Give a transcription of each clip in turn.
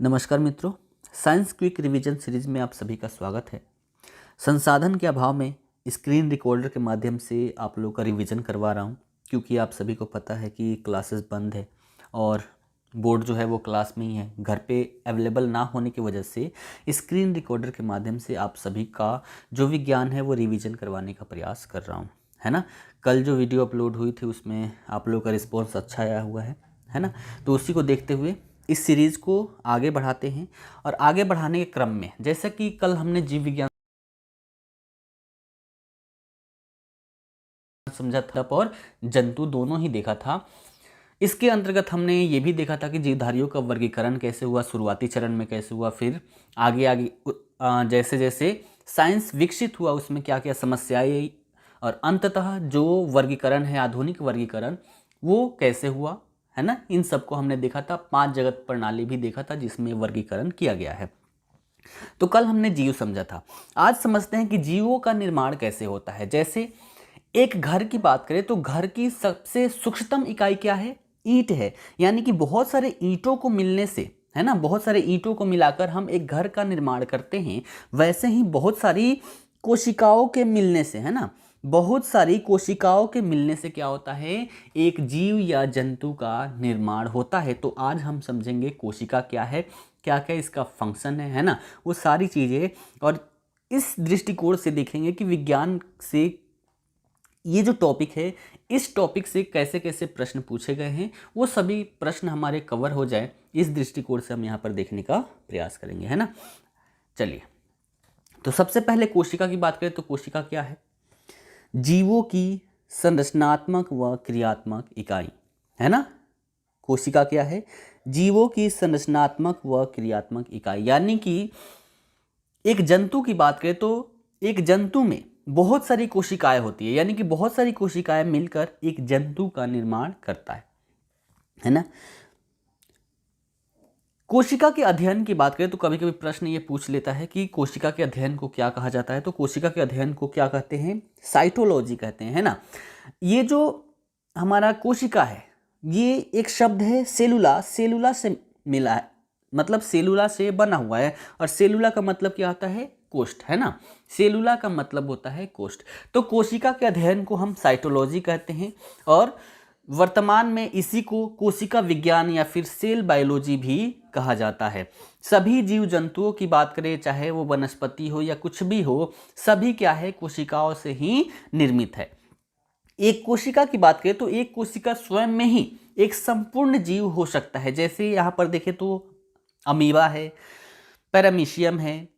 नमस्कार मित्रों, science quick revision series में आप सभी का स्वागत है। संसाधन के अभाव में स्क्रीन रिकॉर्डर के माध्यम से आप लोग का रिवीजन करवा रहा हूं, क्योंकि आप सभी को पता है कि क्लासेस बंद है और बोर्ड जो है वो क्लास में ही है। घर पे अवेलेबल ना होने की वजह से स्क्रीन रिकॉर्डर के माध्यम से आप सभी का जो भी ज्ञान है वो रिवीजन करवाने का प्रयास कर रहा हूँ, है ना। कल जो वीडियो अपलोड हुई थी उसमें आप लोग का रिस्पॉन्स अच्छा आया हुआ है ना। तो उसी को देखते हुए इस सीरीज़ को आगे बढ़ाते हैं। और आगे बढ़ाने के क्रम में जैसा कि कल हमने जीव विज्ञान समझा था और जंतु दोनों ही देखा था, इसके अंतर्गत हमने ये भी देखा था कि जीवधारियों का वर्गीकरण कैसे हुआ, शुरुआती चरण में कैसे हुआ, फिर आगे आगे जैसे जैसे साइंस विकसित हुआ उसमें क्या क्या समस्याएं आई, और अंततः जो वर्गीकरण है, आधुनिक वर्गीकरण, वो कैसे हुआ, है ना। इन सबको हमने देखा था। 5 जगत प्रणाली भी देखा था जिसमें वर्गीकरण किया गया है। तो कल हमने जीव समझा था। आज समझते हैं कि जीवों का निर्माण कैसे होता है। जैसे एक घर की बात करें तो घर की सबसे सूक्ष्मतम इकाई क्या है? ईंट है। यानी कि बहुत सारे ईंटों को मिलने से, है ना, बहुत सारे ईंटों को मिलाकर हम एक घर का निर्माण करते हैं। वैसे ही बहुत सारी कोशिकाओं के मिलने से, है ना, बहुत सारी कोशिकाओं के मिलने से क्या होता है? एक जीव या जंतु का निर्माण होता है। तो आज हम समझेंगे कोशिका क्या है, क्या क्या इसका फंक्शन है ना, वो सारी चीज़ें। और इस दृष्टिकोण से देखेंगे कि विज्ञान से ये जो टॉपिक है, इस टॉपिक से कैसे कैसे प्रश्न पूछे गए हैं, वो सभी प्रश्न हमारे कवर हो जाए, इस दृष्टिकोण से हम यहाँ पर देखने का प्रयास करेंगे, है ना। चलिए, तो सबसे पहले कोशिका की बात करें तो कोशिका क्या है? जीवों की संरचनात्मक व क्रियात्मक इकाई, है ना। कोशिका क्या है? जीवों की संरचनात्मक व क्रियात्मक इकाई। यानी कि एक जंतु की बात करें तो एक जंतु में बहुत सारी कोशिकाएं होती है, यानी कि बहुत सारी कोशिकाएं मिलकर एक जंतु का निर्माण करता है ना। कोशिका के अध्ययन की बात करें तो कभी कभी प्रश्न ये पूछ लेता है कि कोशिका के अध्ययन को क्या कहा जाता है। तो कोशिका के अध्ययन को क्या कहते हैं? साइटोलॉजी कहते हैं, है ना। ये जो हमारा कोशिका है, ये एक शब्द है सेलुला, सेलुला से मिला है, मतलब सेलुला से बना हुआ है। और सेलुला का मतलब क्या होता है? कोष्ठ, है ना। सेलुला का मतलब होता है कोष्ठ। तो कोशिका के अध्ययन को हम साइटोलॉजी कहते हैं, और वर्तमान में इसी को कोशिका विज्ञान या फिर सेल बायोलॉजी भी कहा जाता है। सभी जीव जंतुओं की बात करें, चाहे वो वनस्पति हो या कुछ भी हो, सभी क्या है? कोशिकाओं से ही निर्मित है। एक कोशिका की बात करें तो एक कोशिका स्वयं में ही एक संपूर्ण जीव हो सकता है। जैसे यहाँ पर देखें तो अमीबा है, पैरामीशियम है,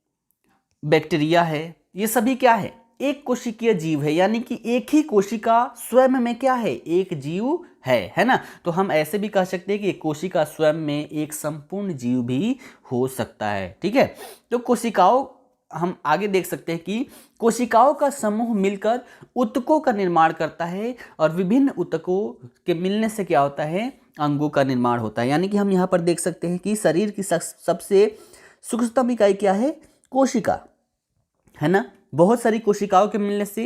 बैक्टीरिया है, ये सभी क्या है? एक कोशिकीय जीव है। यानी कि एक ही कोशिका स्वयं में क्या है? एक जीव है ना। तो हम ऐसे भी कह सकते हैं कि एक कोशिका स्वयं में एक संपूर्ण जीव भी हो सकता है, ठीक है। तो कोशिकाओं, हम आगे देख सकते हैं कि कोशिकाओं का समूह मिलकर ऊतकों का निर्माण करता है, और विभिन्न ऊतकों के मिलने से क्या होता है? अंगों का निर्माण होता है। यानी कि हम यहाँ पर देख सकते हैं कि शरीर की सबसे सूक्ष्मतम इकाई क्या है? कोशिका, है ना। बहुत सारी कोशिकाओं के मिलने से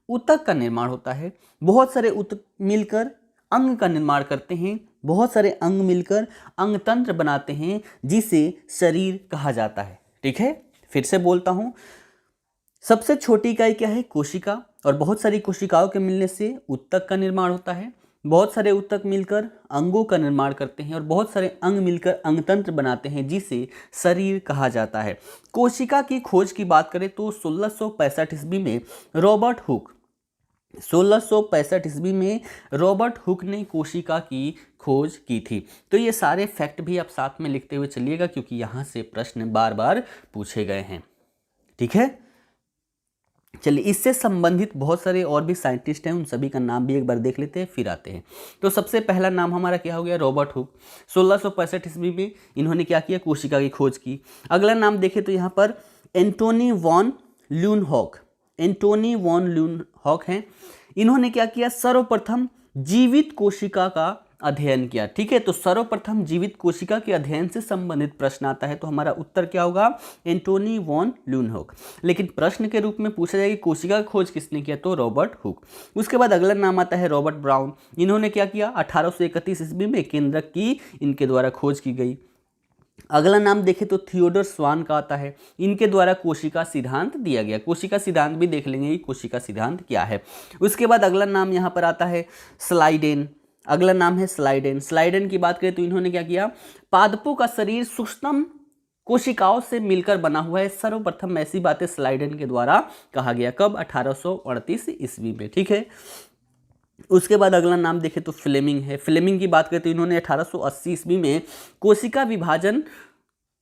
ऊतक का निर्माण होता है। बहुत सारे ऊतक मिलकर अंग का निर्माण करते हैं। बहुत सारे अंग मिलकर अंग तंत्र बनाते हैं, जिसे शरीर कहा जाता है, ठीक है। फिर से बोलता हूं, सबसे छोटी इकाई क्या है? कोशिका। और बहुत सारी कोशिकाओं के मिलने से ऊतक का निर्माण होता है। बहुत सारे ऊतक मिलकर अंगों का निर्माण करते हैं, और बहुत सारे अंग मिलकर अंगतंत्र बनाते हैं, जिसे शरीर कहा जाता है। कोशिका की खोज की बात करें तो 1665 ईस्वी में रॉबर्ट हुक 1665 ईस्वी में रॉबर्ट हुक ने कोशिका की खोज की थी। तो ये सारे फैक्ट भी आप साथ में लिखते हुए चलिएगा, क्योंकि यहाँ से प्रश्न बार बार पूछे गए हैं, ठीक है। चलिए, इससे संबंधित बहुत सारे और भी साइंटिस्ट हैं, उन सभी का नाम भी एक बार देख लेते हैं, फिर आते हैं। तो सबसे पहला नाम हमारा क्या हो गया? Robert Hooke. 1665 ईस्वी में इन्होंने क्या किया? कोशिका की खोज की। अगला नाम देखें तो यहाँ पर एंटोनी वॉन ल्यूनहॉक, एंटोनी वॉन ल्यूनहॉक हैं। इन्होंने क्या किया? सर्वप्रथम जीवित कोशिका का अध्ययन किया, ठीक है। तो सर्वप्रथम जीवित कोशिका के अध्ययन से संबंधित प्रश्न आता है, तो हमारा उत्तर क्या होगा? Antonie van Leeuwenhoek. लेकिन प्रश्न के रूप में पूछा जाएगा कोशिका की खोज किसने किया? तो रॉबर्ट हुक। उसके बाद अगला नाम आता है रॉबर्ट ब्राउन। इन्होंने क्या किया? 1831 ईस्वी में केंद्रक की इनके द्वारा खोज की गई। अगला नाम देखें तो थियोडोर स्वान का आता है। इनके द्वारा कोशिका सिद्धांत दिया गया। कोशिका सिद्धांत भी देख लेंगे कि कोशिका सिद्धांत क्या है। उसके बाद अगला नाम यहाँ पर आता है स्लाइडेन। अगला नाम है स्लाइडेन। स्लाइडेन की बात करें तो इन्होंने क्या किया, पादपों का शरीर सूक्ष्म कोशिकाओं से मिलकर बना हुआ है। सर्वप्रथम ऐसी बातें स्लाइडेन के द्वारा कहा गया। कब? 1838 ईस्वी में। ठीक है। उसके बाद अगला नाम देखें तो फ्लेमिंग है। फ्लेमिंग की बात करें तो इन्होंने 1880 ईस्वी में कोशिका विभाजन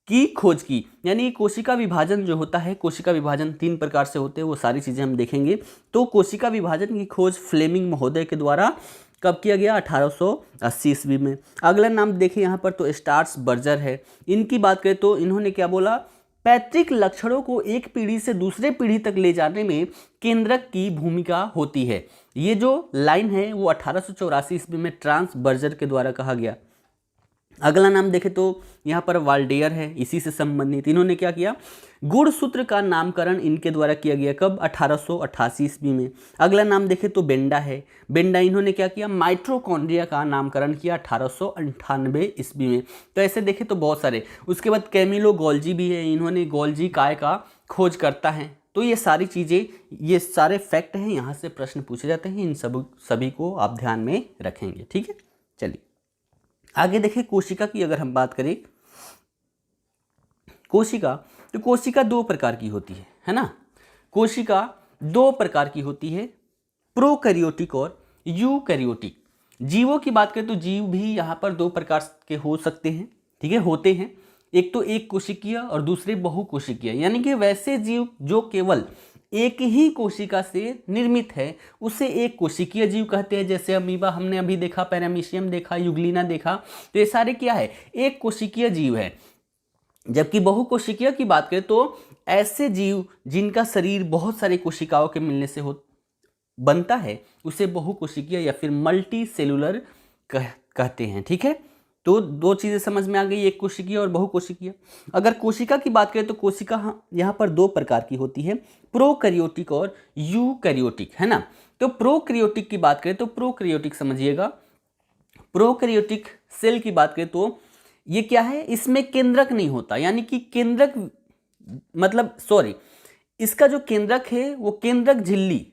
की खोज की। यानी कोशिका विभाजन जो होता है, कोशिका विभाजन 3 प्रकार से होते हैं, वो सारी चीज़ें हम देखेंगे। तो कोशिका विभाजन की खोज फ्लेमिंग महोदय के द्वारा कब किया गया? 1880 ईस्वी में। अगला नाम देखिए यहाँ पर तो स्टार्स बर्जर है। इनकी बात करें तो इन्होंने क्या बोला, पैतृक लक्षणों को एक पीढ़ी से दूसरे पीढ़ी तक ले जाने में केंद्रक की भूमिका होती है। ये जो लाइन है वो 1884 ईस्वी में ट्रांस बर्जर के द्वारा कहा गया। अगला नाम देखें तो यहाँ पर वाल्डेयर है, इसी से संबंधित। इन्होंने क्या किया, गुणसूत्र का नामकरण इनके द्वारा किया गया। कब? 1888 ईस्वी में। अगला नाम देखें तो बेंडा है। बेंडा इन्होंने क्या किया, माइट्रोकॉन्ड्रिया का नामकरण किया 1898 ईस्वी में। तो ऐसे देखें तो बहुत सारे। उसके बाद कैमिलो गोल्जी भी है, इन्होंने गोल्जी काय का खोज करता है। तो ये सारी चीज़ें, ये सारे फैक्ट हैं, यहाँ से प्रश्न पूछे जाते हैं। इन सभी को आप ध्यान में रखेंगे। ठीक है, चलिए आगे देखिए। कोशिका की अगर हम बात करें, कोशिका, तो कोशिका 2 प्रकार की होती है ना। कोशिका 2 प्रकार की होती है, प्रोकैरियोटिक और यूकैरियोटिक। जीवों की बात करें तो जीव भी यहाँ पर 2 प्रकार के हो सकते हैं। ठीक है, होते हैं। एक तो एक कोशिकीय और दूसरे बहुकोशिकीय। यानी कि वैसे जीव जो केवल एक ही कोशिका से निर्मित है उसे एक कोशिकीय जीव कहते हैं। जैसे अमीबा हमने अभी देखा, पैरामीशियम देखा, युग्लिना देखा। तो ये सारे क्या है, एक कोशिकीय जीव है। जबकि बहुकोशिकीय की बात करें तो ऐसे जीव जिनका शरीर बहुत सारी कोशिकाओं के मिलने से बनता है उसे बहुकोशिकीय या फिर मल्टी सेलुलर कहते हैं। ठीक है, तो 2 चीज़ें समझ में आ गई, एक कोशिकीय और बहुकोशिकीय। अगर कोशिका की बात करें तो कोशिका यहाँ पर 2 प्रकार की होती है, प्रोकैरियोटिक और यूकैरियोटिक, है ना। तो प्रोकैरियोटिक की बात करें तो प्रोकैरियोटिक समझिएगा। प्रोकैरियोटिक सेल की बात करें तो ये क्या है, इसमें केंद्रक नहीं होता। यानी कि केंद्रक मतलब इसका जो केंद्रक है वो केंद्रक झिल्ली,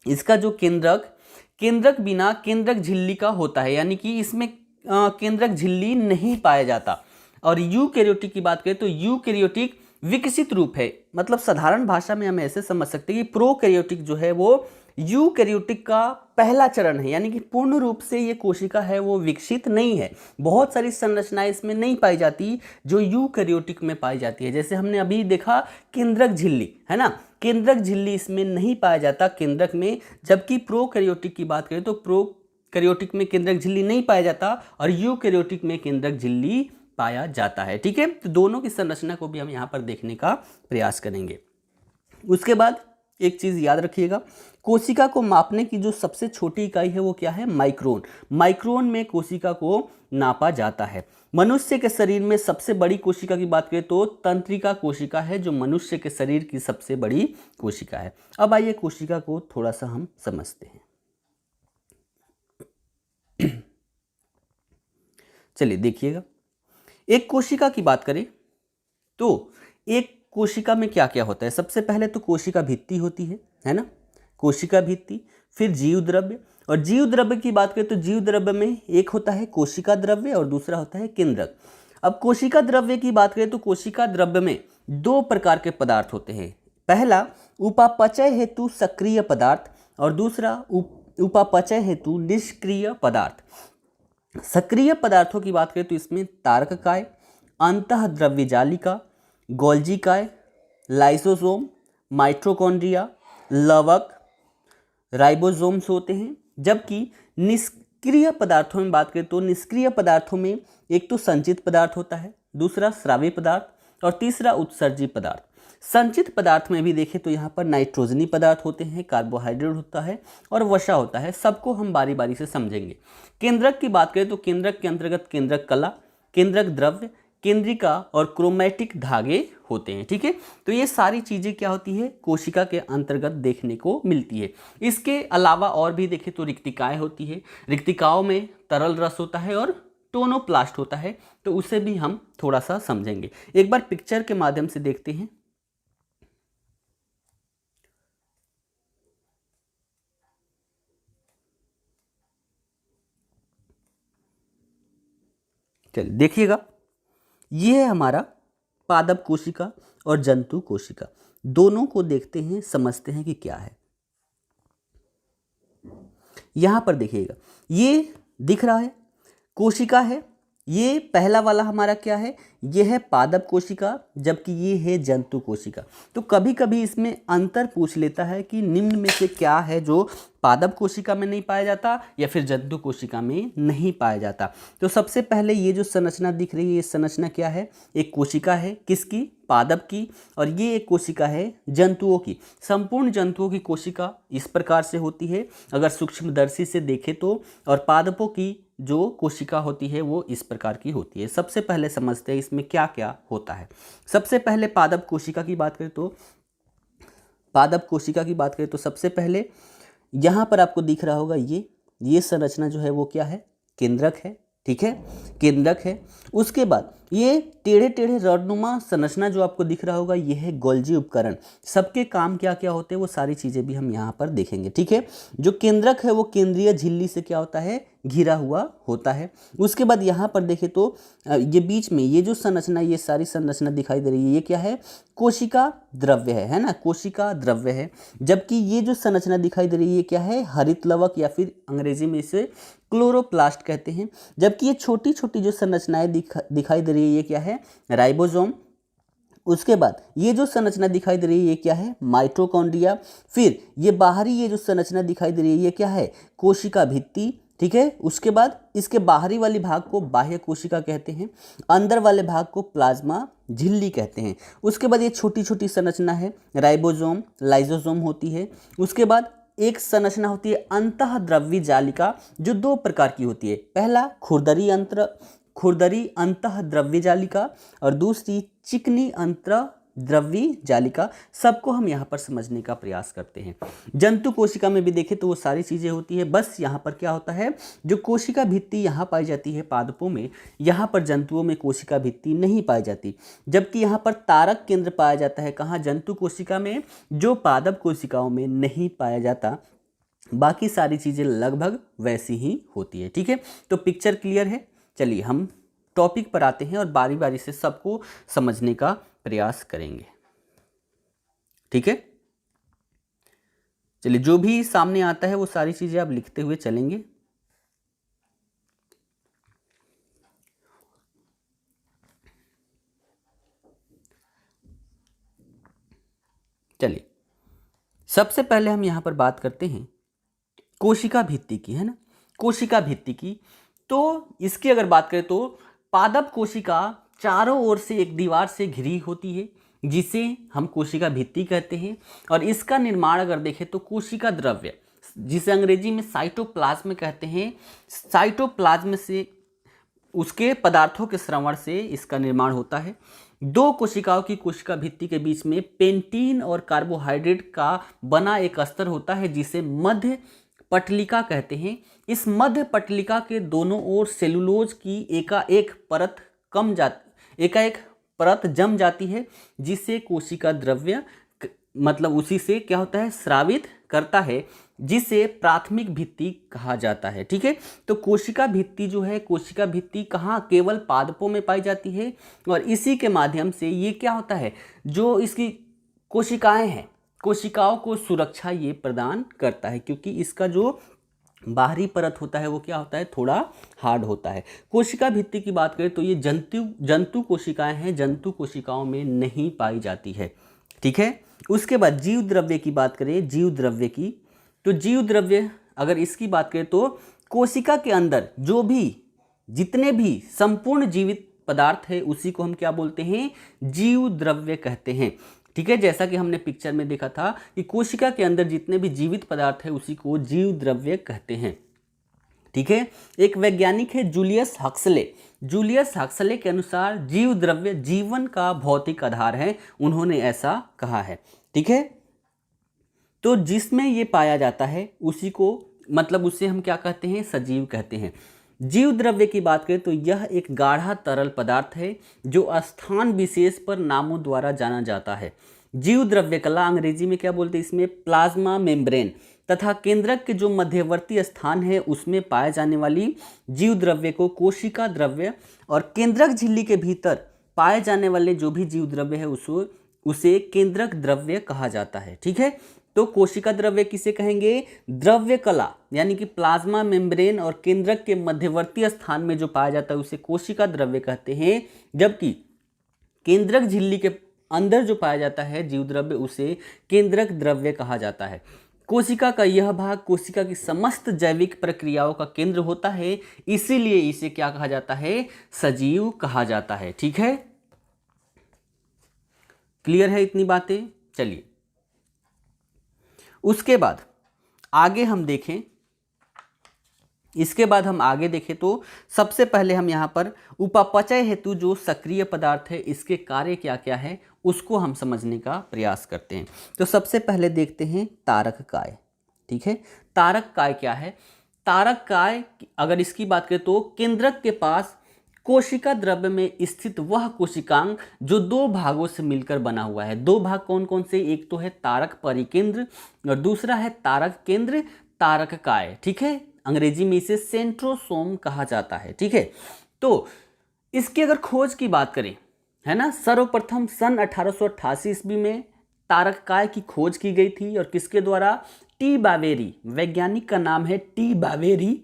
इसका जो केंद्रक बिना केंद्रक झिल्ली का होता है। यानी कि इसमें केंद्रक झिल्ली नहीं पाया जाता। और यूकैरियोटिक की बात करें तो यूकैरियोटिक विकसित रूप है। मतलब साधारण भाषा में हम ऐसे समझ सकते हैं कि प्रोकैरियोटिक जो है वो यूकैरियोटिक का पहला चरण है। यानी कि पूर्ण रूप से ये कोशिका है वो विकसित नहीं है। बहुत सारी संरचनाएं इसमें नहीं पाई जाती जो यूकैरियोटिक में पाई जाती है। जैसे हमने अभी देखा केंद्रक झिल्ली, है ना, केंद्रक झिल्ली इसमें नहीं पाया जाता केंद्रक में। जबकि प्रोकैरियोटिक की बात करें तो प्रोकैरियोटिक में केंद्रक झिल्ली नहीं पाया जाता और यूकैरियोटिक में केंद्रक झिल्ली पाया जाता है। ठीक है, तो दोनों की संरचना को भी हम यहाँ पर देखने का प्रयास करेंगे। उसके बाद एक चीज याद रखिएगा, कोशिका को मापने की जो सबसे छोटी इकाई है वो क्या है, माइक्रोन। माइक्रोन में कोशिका को नापा जाता है। मनुष्य के शरीर में सबसे बड़ी कोशिका की बात करें तो तंत्रिका कोशिका है, जो मनुष्य के शरीर की सबसे बड़ी कोशिका है। अब आइए कोशिका को थोड़ा सा हम समझते हैं। चलिए देखिएगा, एक कोशिका की बात करें तो एक कोशिका में क्या क्या होता है। सबसे पहले तो कोशिका भित्ति होती है ना, कोशिका भित्ति। फिर जीव द्रव्य, और जीव द्रव्य की बात करें तो जीव द्रव्य में एक होता है कोशिका द्रव्य और दूसरा होता है केंद्रक। अब कोशिका द्रव्य की बात करें तो कोशिका द्रव्य में 2 प्रकार के पदार्थ होते हैं। पहला उपापचय हेतु सक्रिय पदार्थ और दूसरा उपापचय हेतु निष्क्रिय पदार्थ। सक्रिय पदार्थों की बात करें तो इसमें तारककाय, अंतःद्रव्य जालिका, गोल्जी काय, लाइसोसोम, माइटोकॉन्ड्रिया, लवक, राइबोसोम्स होते हैं। जबकि निष्क्रिय पदार्थों में बात करें तो निष्क्रिय पदार्थों में एक तो संचित पदार्थ होता है, दूसरा स्रावी पदार्थ और तीसरा उत्सर्जी पदार्थ। संचित पदार्थ में भी देखें तो यहाँ पर नाइट्रोजनी पदार्थ होते हैं, कार्बोहाइड्रेट होता है और वसा होता है। सबको हम बारी बारी से समझेंगे। केंद्रक की बात करें तो केंद्रक के अंतर्गत केंद्रक कला, केंद्रक द्रव्य, केंद्रिका और क्रोमैटिक धागे होते हैं। ठीक है, तो ये सारी चीजें क्या होती है, कोशिका के अंतर्गत देखने को मिलती है। इसके अलावा और भी देखें तो रिक्तिकाएं होती है। रिक्तिकाओं में तरल रस होता है और टोनोप्लास्ट होता है, तो उसे भी हम थोड़ा सा समझेंगे। एक बार पिक्चर के माध्यम से देखते हैं। चलिए देखिएगा, ये है हमारा पादप कोशिका और जंतु कोशिका। दोनों को देखते हैं, समझते हैं कि क्या है। यहां पर देखिएगा, ये दिख रहा है कोशिका है। ये पहला वाला हमारा क्या है, ये है पादप कोशिका, जबकि ये है जंतु कोशिका। तो कभी कभी इसमें अंतर पूछ लेता है कि निम्न में से क्या है जो पादप कोशिका में नहीं पाया जाता या फिर जंतु कोशिका में नहीं पाया जाता। तो सबसे पहले ये जो संरचना दिख रही है, ये संरचना क्या है, एक कोशिका है, किसकी, पादप की, और ये एक कोशिका है जंतुओं की। संपूर्ण जंतुओं की कोशिका इस प्रकार से होती है अगर सूक्ष्मदर्शी से देखें तो, और पादपों की जो कोशिका होती है वो इस प्रकार की होती है। सबसे पहले समझते हैं इसमें क्या क्या होता है। सबसे पहले पादप कोशिका की बात करें तो सबसे पहले यहाँ पर आपको दिख रहा होगा, ये संरचना जो है वो क्या है, केंद्रक है। ठीक है, केंद्रक है। उसके बाद ये टेढ़े टेढ़े रॉडनुमा संरचना जो आपको दिख रहा होगा, ये है गोल्जी उपकरण। सबके काम क्या क्या होते हैं वो सारी चीज़ें भी हम यहाँ पर देखेंगे। ठीक है, जो केंद्रक है वो केंद्रीय झिल्ली से क्या होता है, घिरा हुआ होता है। उसके बाद यहाँ पर देखें तो ये बीच में ये जो संरचना, ये सारी संरचना दिखाई दे रही है, ये क्या है, कोशिका द्रव्य है ना, कोशिका द्रव्य है। जबकि ये जो संरचना दिखाई दे रही है, ये क्या है, हरित लवक, या फिर अंग्रेजी में इसे क्लोरोप्लास्ट कहते हैं। जबकि ये छोटी छोटी जो संरचनाएं दिखाई दे रही है, ये क्या है, राइबोसोम। उसके बाद ये जो संरचना दिखाई दे रही है, ये क्या है, माइटोकॉन्ड्रिया। फिर ये बाहरी ये जो संरचना दिखाई दे रही है, ये क्या है, कोशिका भित्ति। ठीक है, उसके बाद इसके बाहरी वाली भाग को बाह्य कोशिका कहते हैं, अंदर वाले भाग को प्लाज्मा झिल्ली कहते हैं। उसके बाद ये छोटी छोटी संरचना है, राइबोसोम, लाइसोसोम होती है। उसके बाद एक संरचना होती है अंतःद्रव्यी जालिका, जो दो प्रकार की होती है। पहला खुरदरी अंतःद्रव्यी जालिका, और दूसरी चिकनी अंतःद्रव्यी जालिका। सबको हम यहाँ पर समझने का प्रयास करते हैं। जंतु कोशिका में भी देखें तो वो सारी चीज़ें होती है, बस यहाँ पर क्या होता है, जो कोशिका भित्ति यहाँ पाई जाती है पादपों में, यहाँ पर जंतुओं में कोशिका भित्ति नहीं पाई जाती। जबकि यहाँ पर तारक केंद्र पाया जाता है, कहाँ, जंतु कोशिका में, जो पादप कोशिकाओं में नहीं पाया जाता। बाकी सारी चीज़ें लगभग वैसी ही होती है। ठीक है, तो पिक्चर क्लियर है। चलिए हम टॉपिक पर आते हैं और बारी बारी से सबको समझने का प्रयास करेंगे। ठीक है, चलिए जो भी सामने आता है वो सारी चीजें आप लिखते हुए चलेंगे। चलिए सबसे पहले हम यहां पर बात करते हैं कोशिका भित्ति की, है ना, कोशिका भित्ति की। तो इसकी अगर बात करें तो पादप कोशिका चारों ओर से एक दीवार से घिरी होती है, जिसे हम कोशिका भित्ति कहते हैं। और इसका निर्माण अगर देखें तो कोशिका द्रव्य, जिसे अंग्रेजी में साइटोप्लाज्म कहते हैं, साइटोप्लाज्म से, उसके पदार्थों के श्रवण से इसका निर्माण होता है। दो कोशिकाओं की कोशिका भित्ति के बीच में पेंटीन और कार्बोहाइड्रेट का बना एक अस्तर होता है, जिसे मध्य पटलिका कहते हैं। इस मध्य पटलिका के दोनों ओर सेलुलोज की एकाएक परत जम जाती है, जिससे कोशिका द्रव्य मतलब उसी से क्या होता है, स्रावित करता है, जिसे प्राथमिक भित्ति कहा जाता है। ठीक है, तो कोशिका भित्ति जो है, कोशिका भित्ति कहाँ, केवल पादपों में पाई जाती है। और इसी के माध्यम से ये क्या होता है, जो इसकी कोशिकाएं हैं, कोशिकाओं को सुरक्षा ये प्रदान करता है, क्योंकि इसका जो बाहरी परत होता है वो क्या होता है, थोड़ा हार्ड होता है। कोशिका भित्ति की बात करें तो ये जंतु कोशिकाएं हैं, जंतु कोशिकाओं में नहीं पाई जाती है। ठीक है, उसके बाद जीव द्रव्य की बात करें, जीव द्रव्य की, तो जीव द्रव्य अगर इसकी बात करें तो कोशिका के अंदर जो भी जितने भी संपूर्ण जीवित पदार्थ है उसी को हम क्या बोलते हैं, जीव द्रव्य कहते हैं। ठीक है, जैसा कि हमने पिक्चर में देखा था कि कोशिका के अंदर जितने भी जीवित पदार्थ है उसी को जीव द्रव्य कहते हैं। ठीक है, एक वैज्ञानिक है जूलियस हक्सले के अनुसार जीव द्रव्य जीवन का भौतिक आधार है, उन्होंने ऐसा कहा है। ठीक है, तो जिसमें ये पाया जाता है उसी को मतलब उसे हम क्या कहते हैं, सजीव कहते हैं। जीव द्रव्य की बात करें तो यह एक गाढ़ा तरल पदार्थ है जो स्थान विशेष पर नामों द्वारा जाना जाता है। जीव द्रव्य कला अंग्रेजी में क्या बोलते हैं, इसमें प्लाज्मा मेम्ब्रेन तथा केंद्रक के जो मध्यवर्ती स्थान है उसमें पाए जाने वाली जीव द्रव्य को कोशिका द्रव्य, और केंद्रक झिल्ली के भीतर पाए जाने वाले जो भी जीव द्रव्य है उसे केंद्रक द्रव्य कहा जाता है। ठीक है, तो कोशिका द्रव्य किसे कहेंगे, द्रव्य कला यानी कि प्लाज्मा मेम्ब्रेन और केंद्रक के मध्यवर्ती स्थान में जो पाया जाता है उसे कोशिका द्रव्य कहते हैं, जबकि केंद्रक झिल्ली के अंदर जो पाया जाता है जीव द्रव्य उसे केंद्रक द्रव्य कहा जाता है। कोशिका का यह भाग कोशिका की समस्त जैविक प्रक्रियाओं का केंद्र होता है, इसीलिए इसे क्या कहा जाता है, सजीव कहा जाता है। ठीक है, क्लियर है इतनी बातें। चलिए उसके बाद आगे हम देखें, इसके बाद हम आगे देखें तो सबसे पहले हम यहाँ पर उपापचय हेतु जो सक्रिय पदार्थ है इसके कार्य क्या क्या है उसको हम समझने का प्रयास करते हैं। तो सबसे पहले देखते हैं तारक काय। ठीक है, तारक काय क्या है, तारक काय अगर इसकी बात करें तो केंद्रक के पास कोशिका द्रव्य में स्थित वह कोशिकांग जो दो भागों से मिलकर बना हुआ है। दो भाग कौन कौन से, एक तो है तारक परिकेंद्र और दूसरा है तारक केंद्र तारक काय। ठीक है, अंग्रेजी में इसे सेंट्रोसोम कहा जाता है। ठीक है, तो इसकी अगर खोज की बात करें, है ना, सर्वप्रथम सन 1888 ईस्वी में तारक काय की खोज की गई थी और किसके द्वारा, टी बावेरी, वैज्ञानिक का नाम है टी बावेरी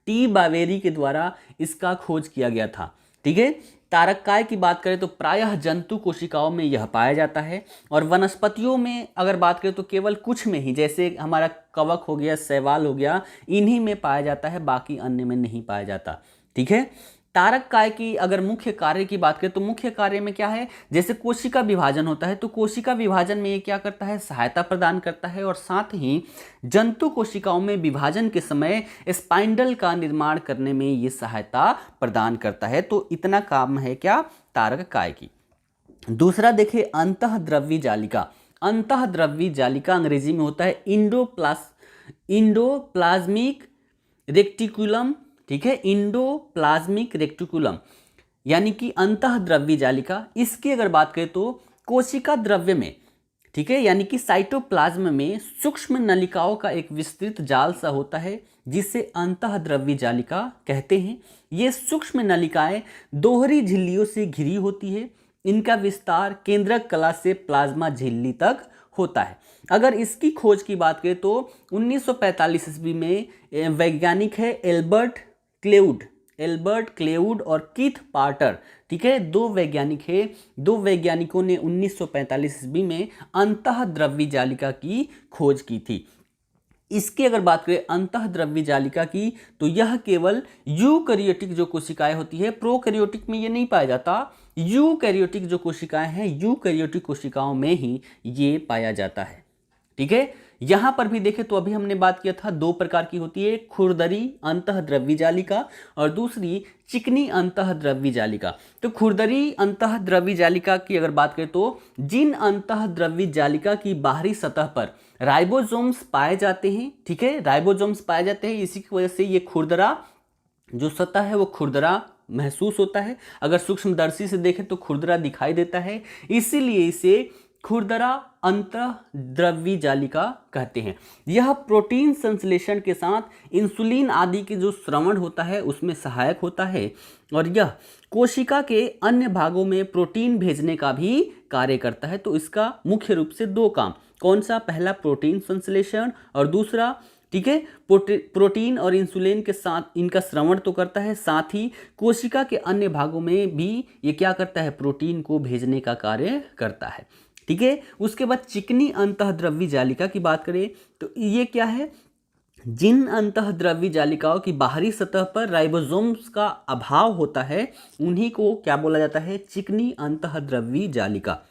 टी बावेरी के द्वारा इसका खोज किया गया था। ठीक है, तारक काय की बात करें तो प्रायः जंतु कोशिकाओं में यह पाया जाता है और वनस्पतियों में अगर बात करें तो केवल कुछ में ही, जैसे हमारा कवक हो गया, शैवाल हो गया, इन्हीं में पाया जाता है, बाकी अन्य में नहीं पाया जाता। ठीक है, तारक काय की अगर मुख्य कार्य की बात करें तो मुख्य कार्य में क्या है, जैसे कोशिका विभाजन होता है तो कोशिका विभाजन में ये क्या करता है, सहायता प्रदान करता है और साथ ही जंतु कोशिकाओं में विभाजन के समय स्पाइंडल का निर्माण करने में ये सहायता प्रदान करता है। तो इतना काम है क्या, तारक काय की। दूसरा देखिए अंतःद्रव्यी जालिका। अंतःद्रव्यी जालिका अंग्रेजी में होता है इंडोप्लाज्मिक रेक्टिकुलम। ठीक है, इंडोप्लाज्मिक रेक्टिकुलम यानी कि अंतःद्रव्यी जालिका। इसकी अगर बात करें तो कोशिका द्रव्य में, ठीक है, यानी कि साइटोप्लाज्म में सूक्ष्म नलिकाओं का एक विस्तृत जाल सा होता है जिसे अंतःद्रव्यी जालिका कहते हैं। ये सूक्ष्म नलिकाएं दोहरी झिल्लियों से घिरी होती है। इनका विस्तार केंद्रक कला से प्लाज्मा झिल्ली तक होता है। अगर इसकी खोज की बात करें तो 1945 ईस्वी में वैज्ञानिक है एल्बर्ट क्लेउड और कीथ पार्टर, ठीक है, दो वैज्ञानिक है, दो वैज्ञानिकों ने 1945 ईस्वी में अंतःद्रव्यी जालिका की खोज की थी। इसकी अगर बात करें अंतःद्रव्यी जालिका की तो यह केवल यूकैरियोटिक जो कोशिकाएं होती है, प्रोकैरियोटिक में ये नहीं पाया जाता। यूकैरियोटिक जो कोशिकाएं हैं, यूकैरियोटिक कोशिकाओं में ही ये पाया जाता है। ठीक है, यहां पर भी देखें तो अभी हमने बात किया था दो प्रकार की होती है, खुरदरी अंतःद्रव्यी जालिका और दूसरी चिकनी अंतःद्रव्यी जालिका। तो खुरदरी अंतःद्रव्यी जालिका की अगर बात करें तो जिन अंतःद्रव्यी जालिका की बाहरी सतह पर राइबोसोम्स पाए जाते हैं, ठीक है, राइबोसोम्स पाए जाते हैं, इसी की वजह से ये खुरदरा जो सतह है वो खुरदरा महसूस होता है। अगर सूक्ष्मदर्शी से देखें तो खुरदरा दिखाई देता है, इसीलिए इसे खुरदरा अंतःद्रव्यी जालिका कहते हैं। यह प्रोटीन संश्लेषण के साथ इंसुलिन आदि के जो स्रवण होता है उसमें सहायक होता है और यह कोशिका के अन्य भागों में प्रोटीन भेजने का भी कार्य करता है। तो इसका मुख्य रूप से दो काम, कौन सा, पहला प्रोटीन संश्लेषण और दूसरा, ठीक है, प्रोटीन और इंसुलिन के साथ इनका श्रवण तो करता है, साथ ही कोशिका के अन्य भागों में भी ये क्या करता है, प्रोटीन को भेजने का कार्य करता है। ठीक है, उसके बाद चिकनी अंतःद्रव्यी जालिका की बात करें तो ये क्या है, जिन अंतःद्रव्यी जालिकाओं की बाहरी सतह पर राइबोसोम्स का अभाव होता है उन्हीं को क्या बोला जाता है, चिकनी अंतःद्रव्यी जालिका।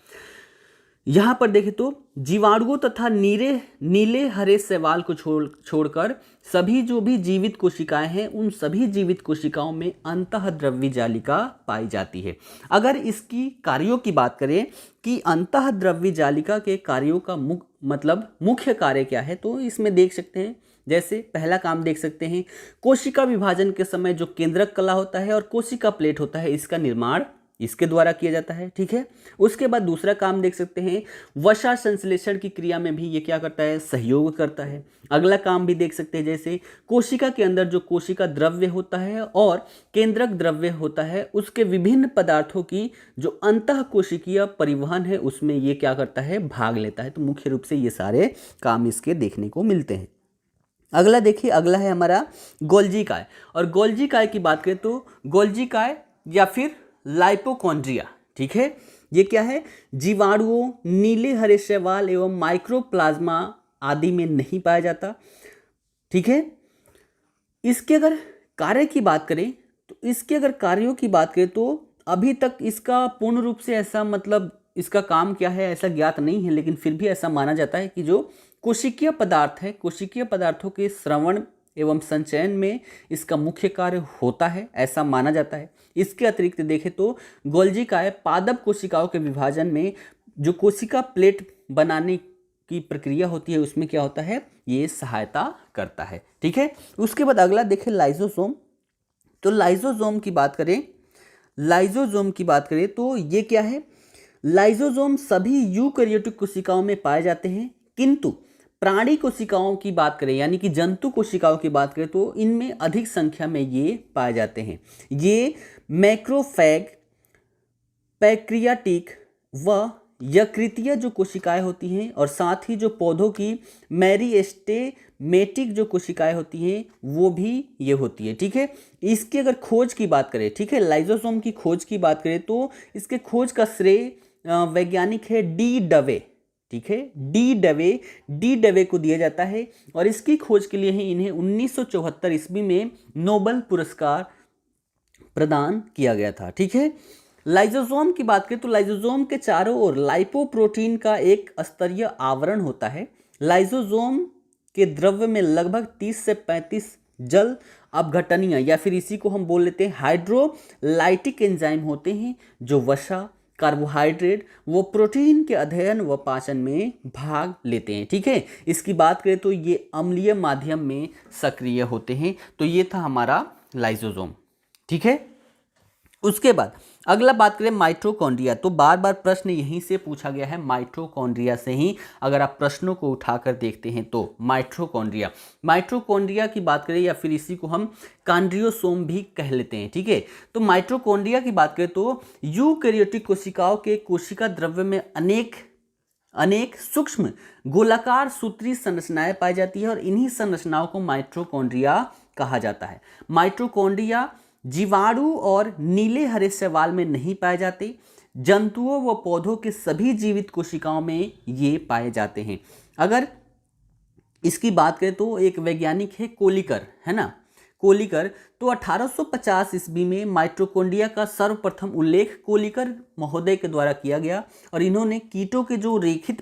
यहाँ पर देखें तो जीवाणुओं तथा नीले हरे शैवाल को छोड़कर सभी जो भी जीवित कोशिकाएं हैं उन सभी जीवित कोशिकाओं में अंतःद्रव्यी जालिका पाई जाती है। अगर इसकी कार्यों की बात करें कि अंतःद्रव्यी जालिका के कार्यों का मुख्य कार्य क्या है, तो इसमें देख सकते हैं जैसे पहला काम देख सकते हैं, कोशिका विभाजन के समय जो केंद्रक कला होता है और कोशिका प्लेट होता है, इसका निर्माण इसके द्वारा किया जाता है। ठीक है, उसके बाद दूसरा काम देख सकते हैं, वसा संश्लेषण की क्रिया में भी ये क्या करता है, सहयोग करता है। अगला काम भी देख सकते हैं, जैसे कोशिका के अंदर जो कोशिका द्रव्य होता है और केंद्रक द्रव्य होता है, उसके विभिन्न पदार्थों की जो अंतः कोशिकीय परिवहन है उसमें ये क्या करता है, भाग लेता है। तो मुख्य रूप से ये सारे काम इसके देखने को मिलते हैं। अगला देखिए, अगला है हमारा गोल्जी काय। और गोल्जी काय की बात करें तो गोल्जी काय या फिर लाइपोकॉन्ड्रिया, ठीक है, ये क्या है, जीवाणुओं, नीले हरे शैवाल एवं माइक्रोप्लाज्मा आदि में नहीं पाया जाता। ठीक है, इसके अगर कार्य की बात करें तो इसके अगर कार्यों की बात करें तो अभी तक इसका पूर्ण रूप से ऐसा मतलब इसका काम क्या है ऐसा ज्ञात नहीं है, लेकिन फिर भी ऐसा माना जाता है कि जो कोशिकीय पदार्थ है, कोशिकीय पदार्थों के श्रवण एवं संचयन में इसका मुख्य कार्य होता है, ऐसा माना जाता है। इसके अतिरिक्त देखें तो गोल्जी काय पादप कोशिकाओं के विभाजन में जो कोशिका प्लेट बनाने की प्रक्रिया होती है उसमें क्या होता है, ये सहायता करता है। ठीक है, उसके बाद अगला देखें लाइजोसोम। तो लाइजोसोम की बात करें, लाइजोसोम की बात करें तो ये क्या है, लाइजोसोम सभी यूकैरियोटिक कोशिकाओं में पाए जाते हैं, किंतु प्राणी कोशिकाओं की बात करें यानी कि जंतु कोशिकाओं की बात करें तो इनमें अधिक संख्या में ये पाए जाते हैं। ये मैक्रोफैग, पैक्रियाटिक व यकृतीय जो कोशिकाएं होती हैं और साथ ही जो पौधों की मेरिस्टेमेटिक जो कोशिकाएं होती हैं वो भी ये होती है। ठीक है, इसकी अगर खोज की बात करें, ठीक है, लाइजोसोम की खोज की बात करें तो इसके खोज का श्रेय वैज्ञानिक है डी डवे। ठीक है, डी डवे को दिया जाता है और इसकी खोज के लिए ही इन्हें 1974 ईस्वी में नोबेल पुरस्कार प्रदान किया गया था। ठीक है, लाइजोसोम की बात करें तो लाइजोसोम के चारों ओर लाइपोप्रोटीन का एक स्तरीय आवरण होता है। लाइजोसोम के द्रव्य में लगभग 30 से 35 जल अपघटनीय या फिर इसी को हम बोल लेते हैं हाइड्रोलाइटिक एंजाइम होते हैं जो वसा, कार्बोहाइड्रेट व प्रोटीन के अध्ययन व पाचन में भाग लेते हैं। ठीक है, इसकी बात करें तो ये अम्लीय माध्यम में सक्रिय होते हैं। तो ये था हमारा लाइजोसोम। ठीक है, उसके बाद अगला बात करें माइटोकॉन्ड्रिया। तो बार बार प्रश्न यहीं से पूछा गया है, माइटोकॉन्ड्रिया से ही अगर आप प्रश्नों को उठाकर देखते हैं तो माइटोकॉन्ड्रिया की बात करें या फिर इसी को हम कॉन्ड्रियोसोम भी कह लेते हैं। ठीक है, तो माइटोकॉन्ड्रिया की बात करें तो यूकैरियोटिक कोशिकाओं के कोशिका द्रव्य में अनेक सूक्ष्म गोलाकार सूत्री संरचनाएं पाई जाती है और इन्हीं संरचनाओं को माइटोकॉन्ड्रिया कहा जाता है। माइटोकॉन्ड्रिया जीवाणु और नीले हरे शैवाल में नहीं पाए जाते, जंतुओं व पौधों के सभी जीवित कोशिकाओं में ये पाए जाते हैं। अगर इसकी बात करें तो एक वैज्ञानिक है कोलिकर, है ना, कोलिकर। तो 1850 ईस्वी में माइटोकॉन्ड्रिया का सर्वप्रथम उल्लेख कोलिकर महोदय के द्वारा किया गया और इन्होंने कीटों के जो रेखित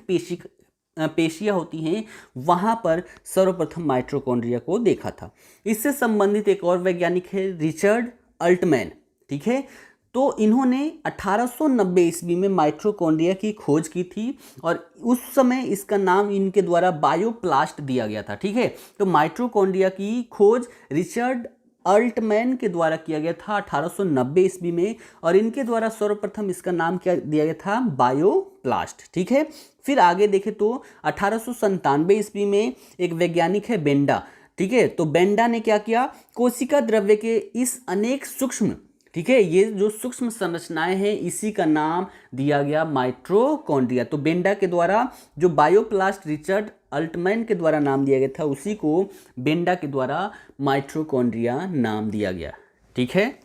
पेशियां होती हैं वहां पर सर्वप्रथम माइटोकॉन्ड्रिया को देखा था। इससे संबंधित एक और वैज्ञानिक है रिचर्ड अल्टमैन। ठीक है, तो इन्होंने 1890 ईस्वी में माइटोकॉन्ड्रिया की खोज की थी और उस समय इसका नाम इनके द्वारा बायोप्लास्ट दिया गया था। ठीक है, तो माइटोकॉन्ड्रिया की खोज रिचर्ड अल्टमैन के द्वारा किया गया था 1890 ईस्वी में और इनके द्वारा सर्वप्रथम इसका नाम क्या दिया गया था, बायोप्लास्ट। ठीक है, फिर आगे देखें तो 1897 ईस्वी में एक वैज्ञानिक है बेंडा। ठीक है, तो बेंडा ने क्या किया, कोशिका द्रव्य के इस अनेक सूक्ष्म, ठीक है, ये जो सूक्ष्म संरचनाएं हैं इसी का नाम दिया गया माइटोकॉन्ड्रिया। तो बेंडा के द्वारा जो बायोप्लास्ट रिचर्ड अल्टमैन के द्वारा नाम दिया गया था उसी को बेंडा के द्वारा माइटोकॉन्ड्रिया नाम दिया गया। ठीक है,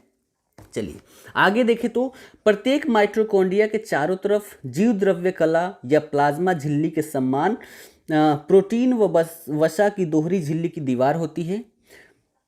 चलिए आगे देखें तो प्रत्येक माइटोकॉन्ड्रिया के चारों तरफ जीव द्रव्य कला या प्लाज्मा झिल्ली के समान प्रोटीन व वसा की दोहरी झिल्ली की दीवार होती है।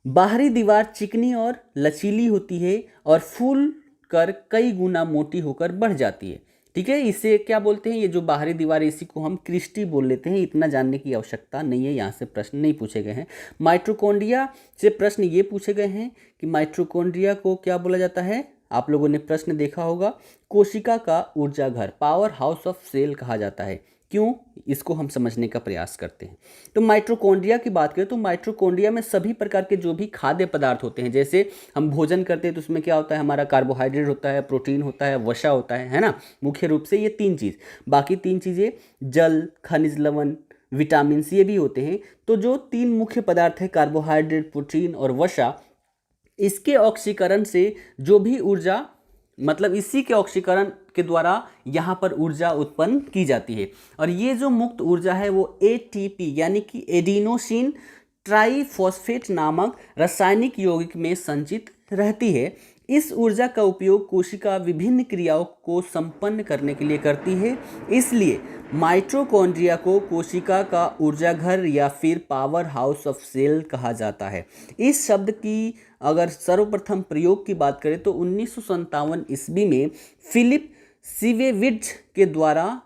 बाहरी दीवार चिकनी और लचीली होती है और फूल कर कई गुना मोटी होकर बढ़ जाती है। ठीक है, इसे क्या बोलते हैं, ये जो बाहरी दीवार है इसी को हम क्रिस्टी बोल लेते हैं। इतना जानने की आवश्यकता नहीं है, यहाँ से प्रश्न नहीं पूछे गए हैं। माइटोकॉन्ड्रिया से प्रश्न ये पूछे गए हैं कि माइटोकॉन्ड्रिया को क्या बोला जाता है। आप लोगों ने प्रश्न देखा होगा, कोशिका का ऊर्जा घर, पावर हाउस ऑफ सेल कहा जाता है। क्यों, इसको हम समझने का प्रयास करते हैं। तो माइटोकॉन्ड्रिया की बात करें तो माइटोकॉन्ड्रिया में सभी प्रकार के जो भी खाद्य पदार्थ होते हैं, जैसे हम भोजन करते हैं तो उसमें क्या होता है, हमारा कार्बोहाइड्रेट होता है, प्रोटीन होता है, वसा होता है ना, मुख्य रूप से ये 3 चीज़। बाकी 3 चीज़ें जल, खनिज लवण, विटामिन ये भी होते हैं। तो जो 3 मुख्य पदार्थ है कार्बोहाइड्रेट, प्रोटीन और वसा, इसके ऑक्सीकरण से जो भी ऊर्जा, मतलब इसी के ऑक्सीकरण के द्वारा यहाँ पर ऊर्जा उत्पन्न की जाती है। और ये जो मुक्त ऊर्जा है वो एटीपी यानी कि एडिनोसिन ट्राइफॉस्फेट नामक रासायनिक यौगिक में संचित रहती है। इस ऊर्जा का उपयोग कोशिका विभिन्न क्रियाओं को संपन्न करने के लिए करती है। इसलिए माइटोकॉन्ड्रिया को कोशिका का ऊर्जा घर या फिर पावर हाउस ऑफ सेल कहा जाता है। इस शब्द की अगर सर्वप्रथम प्रयोग की बात करें तो 1957 ईस्वी में फिलिप सिवेविट्ज के द्वारा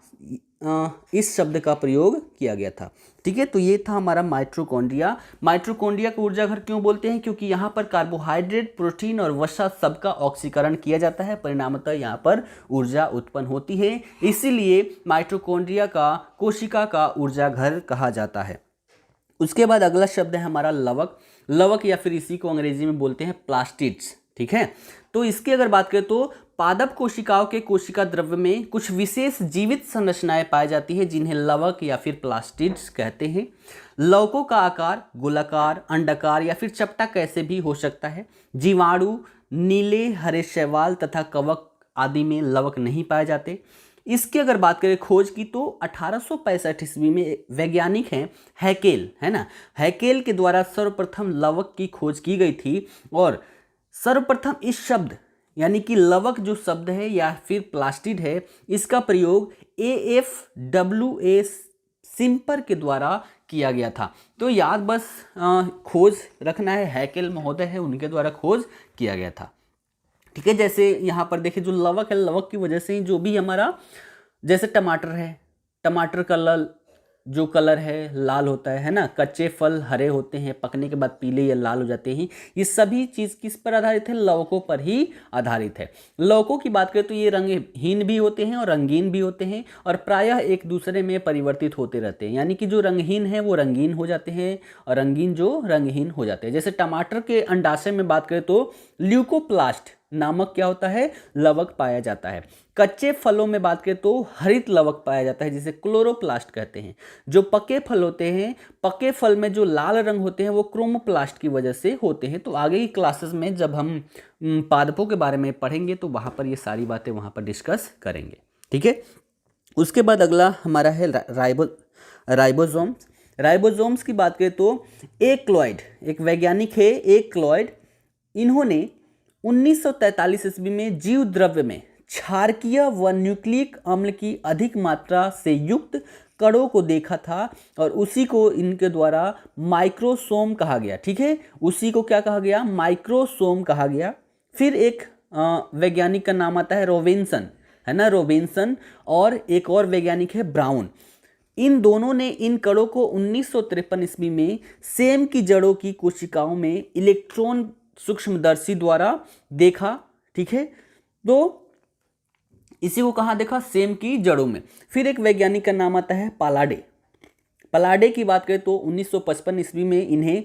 इस शब्द का प्रयोग किया गया था। ठीक है, तो ये था हमारा माइटोकॉन्ड्रिया। माइटोकॉन्ड्रिया को ऊर्जा घर क्यों बोलते हैं, क्योंकि यहाँ पर कार्बोहाइड्रेट, प्रोटीन और वसा सबका ऑक्सीकरण किया जाता है, परिणामतः यहाँ पर ऊर्जा उत्पन्न होती है। इसीलिए माइटोकॉन्ड्रिया का कोशिका का ऊर्जा घर कहा जाता है। उसके बाद अगला शब्द है हमारा लवक। लवक या फिर इसी को अंग्रेजी में बोलते हैं प्लास्टिड्स। ठीक है, तो इसकी अगर बात करें तो पादप कोशिकाओं के कोशिका द्रव्य में कुछ विशेष जीवित संरचनाएं पाई जाती है जिन्हें लवक या फिर प्लास्टिड्स कहते हैं। लवकों का आकार गोलाकार, अंडाकार या फिर चपटा कैसे भी हो सकता है। जीवाणु, नीले, हरे शैवाल तथा कवक आदि में लवक नहीं पाए जाते। इसकी अगर बात करें खोज की तो 1865 ईस्वी में वैज्ञानिक हैं हैकेल, है ना, हैकेल के द्वारा सर्वप्रथम लवक की खोज की गई थी। और सर्वप्रथम इस शब्द यानी कि लवक जो शब्द है या फिर प्लास्टिड है, इसका प्रयोग AFWA सिम्पर के द्वारा किया गया था। तो याद बस खोज रखना है, हैकेल महोदय है, उनके द्वारा खोज किया गया था। ठीक है, जैसे यहाँ पर देखिए जो लवक है, लवक की वजह से जो भी हमारा, जैसे टमाटर है, टमाटर का जो कलर है लाल होता है ना, कच्चे फल हरे होते हैं, पकने के बाद पीले या लाल हो जाते हैं। ये सभी चीज़ किस पर आधारित है, लवकों पर ही आधारित है। लवकों की बात करें तो ये रंगहीन भी होते हैं और रंगीन भी होते हैं और प्रायः एक दूसरे में परिवर्तित होते रहते हैं, यानी कि जो रंगहीन है वो रंगीन हो जाते हैं और रंगीन जो रंगहीन हो जाते हैं। जैसे टमाटर के अंडाशय में बात करें तो ल्यूकोप्लास्ट नामक क्या होता है, लवक पाया जाता है। कच्चे फलों में बात करें तो हरित लवक पाया जाता है जिसे क्लोरोप्लास्ट कहते हैं। जो पके फल होते हैं, पके फल में जो लाल रंग होते हैं वो क्रोमोप्लास्ट की वजह से होते हैं। तो आगे की क्लासेस में जब हम पादपों के बारे में पढ़ेंगे तो वहाँ पर ये सारी बातें वहाँ पर डिस्कस करेंगे। ठीक है, उसके बाद अगला हमारा है राइबोसोम्स। राइबोसोम्स की बात करें तो एक्लॉयड, एक वैज्ञानिक है एक्लॉयड, इन्होंने 1943 ईस्वी में जीव द्रव्य में क्षारकीय व न्यूक्लिक अम्ल की अधिक मात्रा से युक्त कणों को देखा था और उसी को इनके द्वारा माइक्रोसोम कहा गया। ठीक है, उसी को क्या कहा गया, माइक्रोसोम कहा गया। फिर एक वैज्ञानिक का नाम आता है रॉबिन्सन, है ना, रॉबिन्सन, और एक और वैज्ञानिक है ब्राउन। इन दोनों ने इन कणों को 1953 ईस्वी में सेम की जड़ों की कोशिकाओं में इलेक्ट्रॉन सूक्ष्मदर्शी द्वारा देखा। ठीक है, तो इसी को कहाँ देखा, सेम की जड़ों में। फिर एक वैज्ञानिक का नाम आता है पालाडे। पालाडे की बात करें तो 1955 ईस्वी में इन्हें